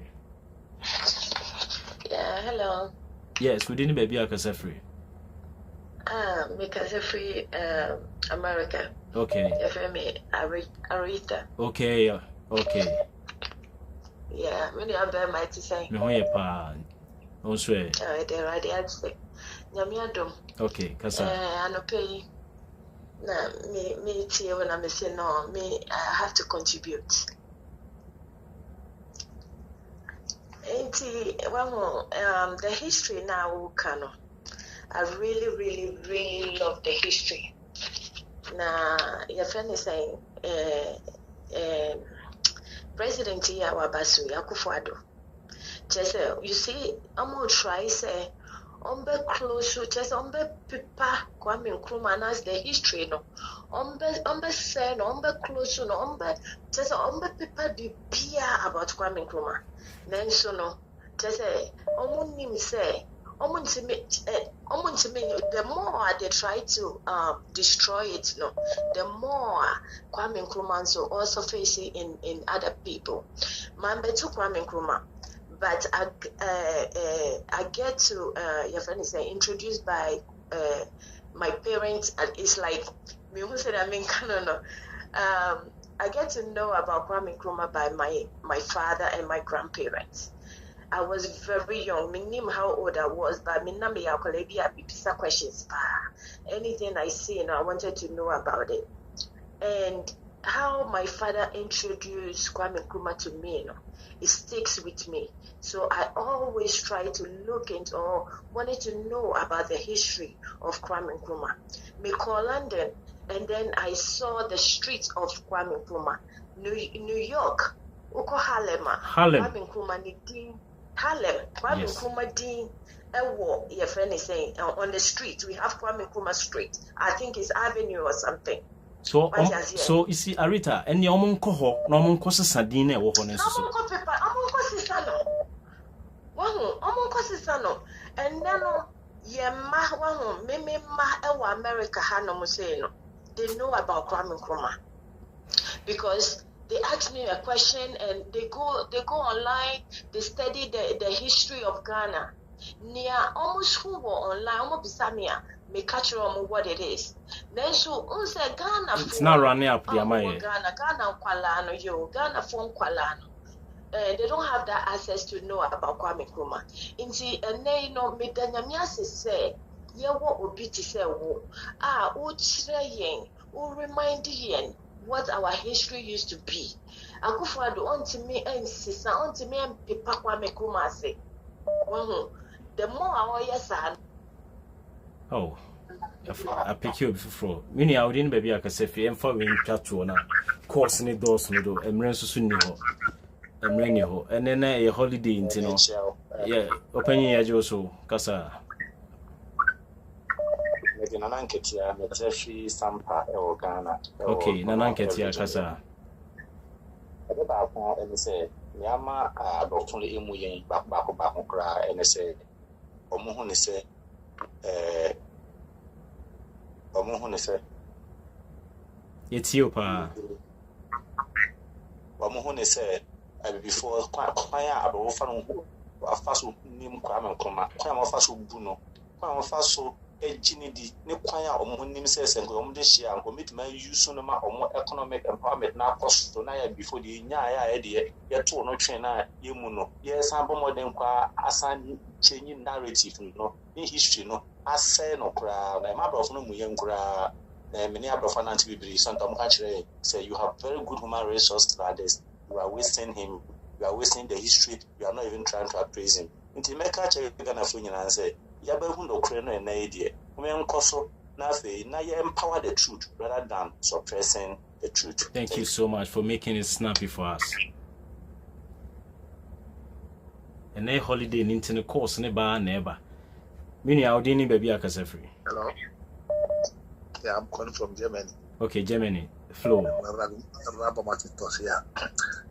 Yeah, hello. Yes, we didn't baby akasa free. Because free America. Okay. FM Arita. Okay. Okay. Yeah, when you have very mighty say. Me hoye pa. Also. The right answer. Nana Addo. Okay, kasa. Anope. Na me tie when I say no, me I have to contribute. The history now can. I really love the history. Now, your friend is saying, President Yawabasu Yakufo. Just you see, I'm gonna try say, close to just pipa Kwame Nkrumah as the history no. Say no, close to no, just pipa the beer about Kwame Nkrumah. Then so no, just say, nim say. The more they try to destroy it, no, the more Kwame Nkrumah will also face it in other people. Mambe to Kwame Nkrumah, but I get to your friend is introduced by my parents, and it's like me who said I get to know about Kwame Nkrumah by my father and my grandparents. I was very young. I knew how old I was, but I know questions. Anything I see, I wanted to know about it. And how my father introduced Kwame Nkrumah to me, it sticks with me. So I always try to look into or wanted to know about the history of Kwame Nkrumah. Me call London, and then I saw the streets of Kwame Nkrumah. New York, Uko Harlem. Kwame Nkrumah Harlem, Kwame Nkrumah Dean, your friend is saying on the street. We have Kwame Nkrumah Street. I think it's Avenue or something. So, so you see, Arita, and your mom coho, no one causes Sardine or one. And then, Meme Ma, America, Hano Museno. They know about Kwame Nkrumah because they ask me a question and they go online, they study the history of Ghana. Near almost who were online, almost Bisamia, me catch on what it is. Then so unse Ghana It's not running up the amount. Ghana kwalano yo Ghana phone kwalano. They don't have that access to know about Kwame Nkrumah. Inti ene no me danyamia say ye wo obi ti say wo o chire yen o remind yen what our history used to be. Akufo-Addo ontimi ensisa ontimi empepa Kwame Nkrumah say. The more our yes are. Oh, I pick you before. Mini I wouldn't be a casefi and for me to na course ni doors no do emren susu ni ho. Emren ho. And then a holiday in no. Yeah, open your jaws so kasa. Maybe Nana Nketia, Metefi Sampa or Ghana. Okay, Nana Nketia kasa. About and say, Yama, Doctor Imuyen, back, cry, and say, Omohon say, Omohon say, It's you, pa. Omohon said, before Quaya, about Fano, a fast name Kwame Nkrumah, Kwame Faso Bruno, Kwame Faso. Ejinidi ne kwan a omonim sese nko de hia nko metima use no ma omo economic empowerment na cost na ya before the nya ya de ye to no twen na ye mu no ye san bo modern kwa asan change narrative no in history no asay no kra na ma brofo no mu ye nkra na many abrofa na antibibiri so ntom ka kire say you have very good human resource studies, you are wasting him, you are wasting the history, you are not even trying to appraise him until make ka kire Ghana fo nyina say Yabahu no crane na idea. Women koso na fe na ye empower the truth rather than suppressing the truth. Thank you so much for making it snappy for us. And a holiday in the course never never. Mini Audini baby akasefri. Hello. Yeah, I'm calling from Germany. Okay, Germany. Flow. Yeah.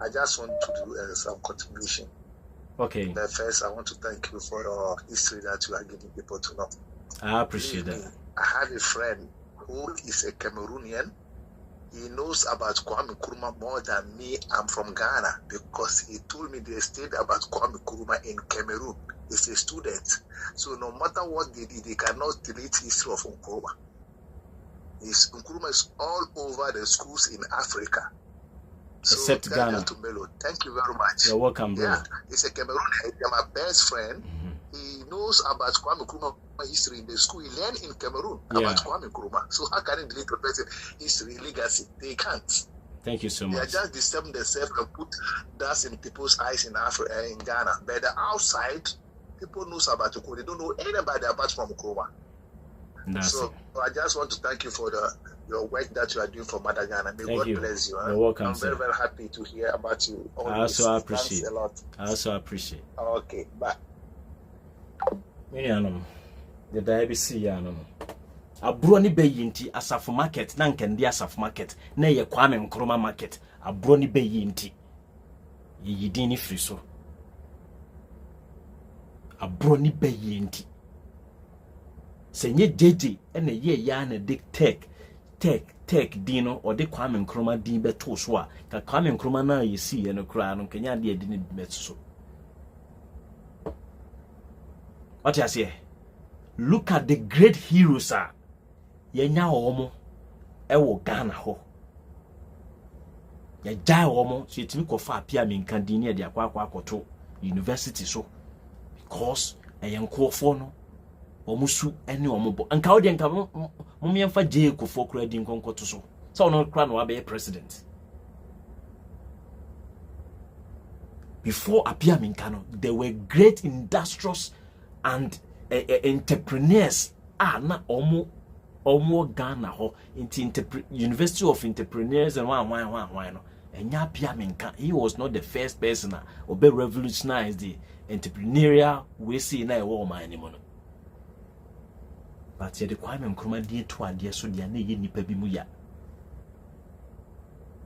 I just want to do some contribution. Okay. But first, I want to thank you for your history that you are giving people to know. I appreciate that. I have a friend who is a Cameroonian. He knows about Kwame Nkrumah more than me. I'm from Ghana because he told me they stayed about Kwame Nkrumah in Cameroon. He's a student. So no matter what they did, they cannot delete history of Nkrumah. Nkrumah is all over the schools in Africa. Except so, Ghana. Thank you very much. You're welcome, bro. Yeah, he's a Cameroonian. He's my best friend. He knows about Kwame Nkrumah history in the school. He learned in Cameroon about Kwame Nkrumah. So how can he delete the person history legacy? They can't. Thank you so much. They are just disturbing themselves and put dust in people's eyes in Africa, in Ghana. But the outside, people knows about Nkrumah. They don't know anybody about from Nkrumah. So I just want to thank you for your work that you are doing for Mother Ghana. May God bless you. You're welcome, I'm very, very happy to hear about you. I also appreciate. Thanks a lot. I also appreciate. Okay, bye. The diabetes yanom. Abro ni beyi nti asafo market na nkende asafo market na ye Kwame Nkrumah market. Abro ni beyi nti yidi ni free so. Abro ni beyi nti senye jeje ene ye ya na dik tech dino or de Kwame Nkrumah din beto so a ka Kwame Nkrumah na ye si ye no kra no kenya de edi ni beto. What you say? Look at the great heroes are yenya omo ewo Ghana ho. Ya jai omo so yetimi ko fa apia me nkan din ne de akwa akoto university so because eyenkofo no omusu ene omobo anka odi anka momyemfa je kofo kura din konkoto so so no kra no abe president before apia me nkan no there were great industrious and entrepreneurs na omo Ghana ho University of Entrepreneurs and one no enya apia me nkan he was not the first person obe revolutionize the entrepreneurial we see na e wo man ni mo no but ye de Kwame Nkrumah die to ade so dia na ye nipa bi mu ya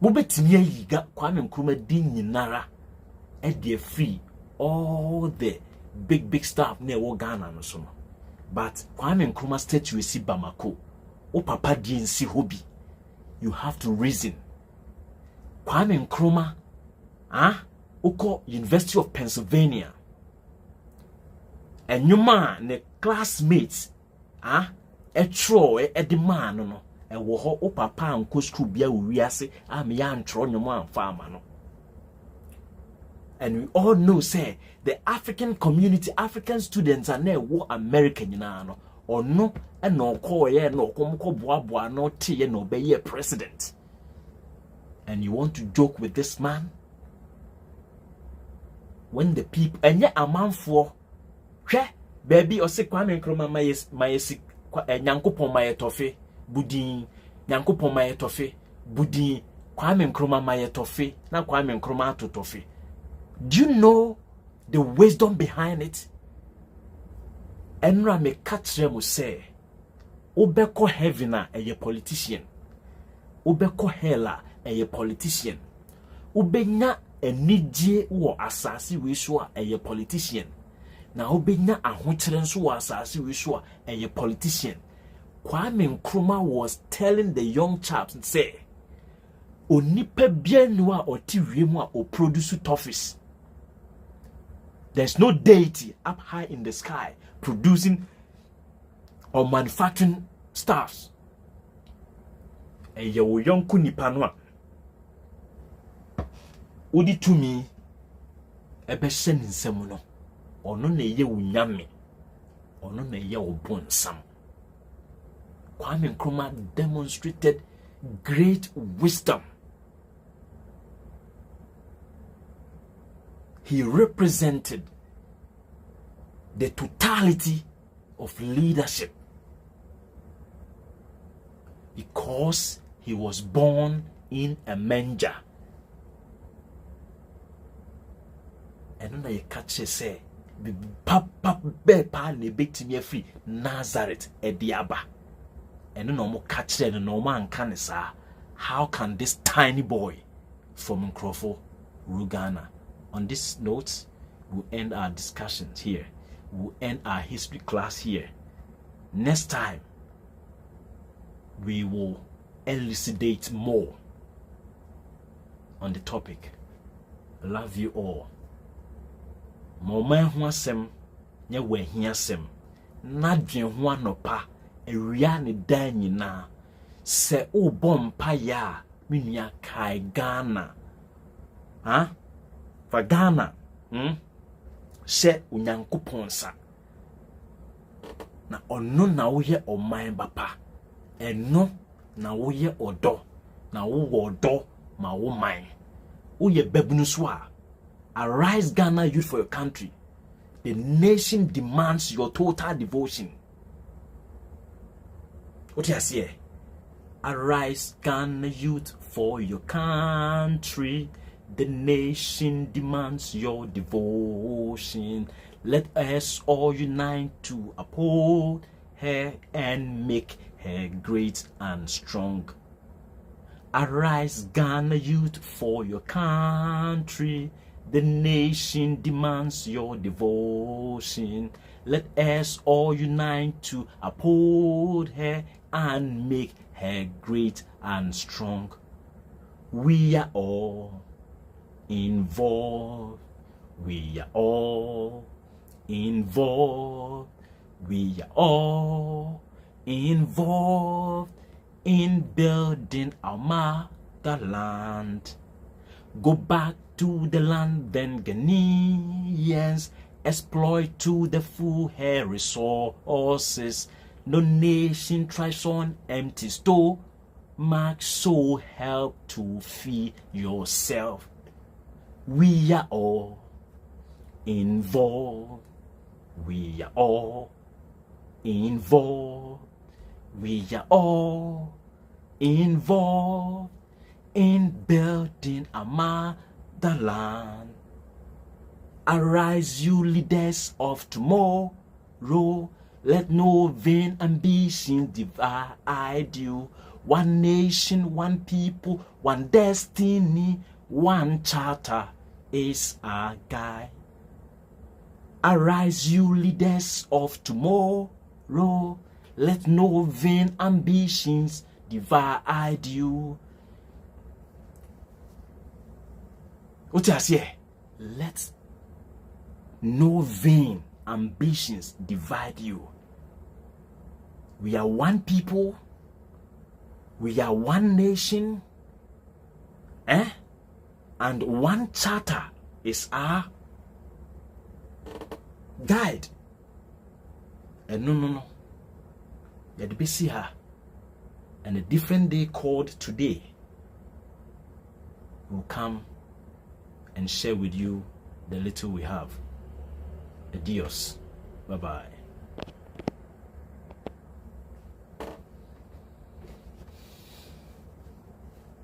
bo betimi ayiga Kwame Nkrumah din nyinara e de free all the big stuff na e wo Ghana no so no but Kwame Nkrumah statue is Bamako o papa di nsi hobby you have to reason Kwame Nkrumah uko University of Pennsylvania and you man the classmates etro e de man no e wo ho o papa anko school bia wo wiase am ya ntro nyomo amfa ama no. And we all know say the African community, African students are now war American no or no and no call ye no komko boa no tie no be president. And you want to joke with this man? When the people and yet a man for baby or say Kwame Nkrumah mayesi nyankopon mayetofe budin nyankopon mayetofe budin Kwame Nkrumah mayetofe na Kwame Nkrumah atotofe. Do you know the wisdom behind it? Enra me katre mo say obeko heaven a politician, obeko hell a politician, ubenya enidie wo asase we so a politician, na obenya ahokyere nso wo asase we so a politician. Kwame Nkrumah was telling the young chaps say onipa bianu a oti wiemu a o produce toffees. There's no deity up high in the sky producing or manufacturing stuffs. Eye wo yonku nipa no a odi tumi ebe hye nsem no ono na eye wo nyame ono na eye wo bonsam. Kwame Nkrumah demonstrated great wisdom. He represented the totality of leadership because he was born in a manger. And when you catch it, say, Papa Bepa ne betimi free Nazareth Ediaba. And no more catch it, no man can say, how can this tiny boy from Nkrumah, Ghana? On this note, we'll end our discussions here. We'll end our history class here. Next time, we will elucidate more on the topic. Love you all. Moma ho asem nye we hia asem. Na dwen ho anopa ewia ne dan nyina. Se o bompa ya menua kai Ghana. Ha? For Ghana, she unyankopon sa. Na ono na woye oman bapa. Eno na woye odo. Na wo odo ma wo man. Woye babunu so a. Arise Ghana youth for your country. The nation demands your total devotion. What you say? Arise Ghana youth for your country. The nation demands your devotion. Let us all unite to uphold her and make her great and strong. Arise, Ghana youth, for your country. The nation demands your devotion. Let us all unite to uphold her and make her great and strong. We are all involved. We are all involved. We are all involved in building our motherland. Go back to the land, then Ghanaians exploit to the full her resources. No nation tries on empty stomach, so help to feed yourself. We are all involved. We are all involved. We are all involved in building a motherland. Arise, you leaders of tomorrow. Let no vain ambition divide you. One nation, one people, one destiny, one charter is our guide. Arise, you leaders of tomorrow. Let no vain ambitions divide you. What I say? Let no vain ambitions divide you. We are one people. We are one nation. And one charter is our guide. And no. You'd be see her. And a different day called today will come and share with you the little we have. Adios. Bye-bye.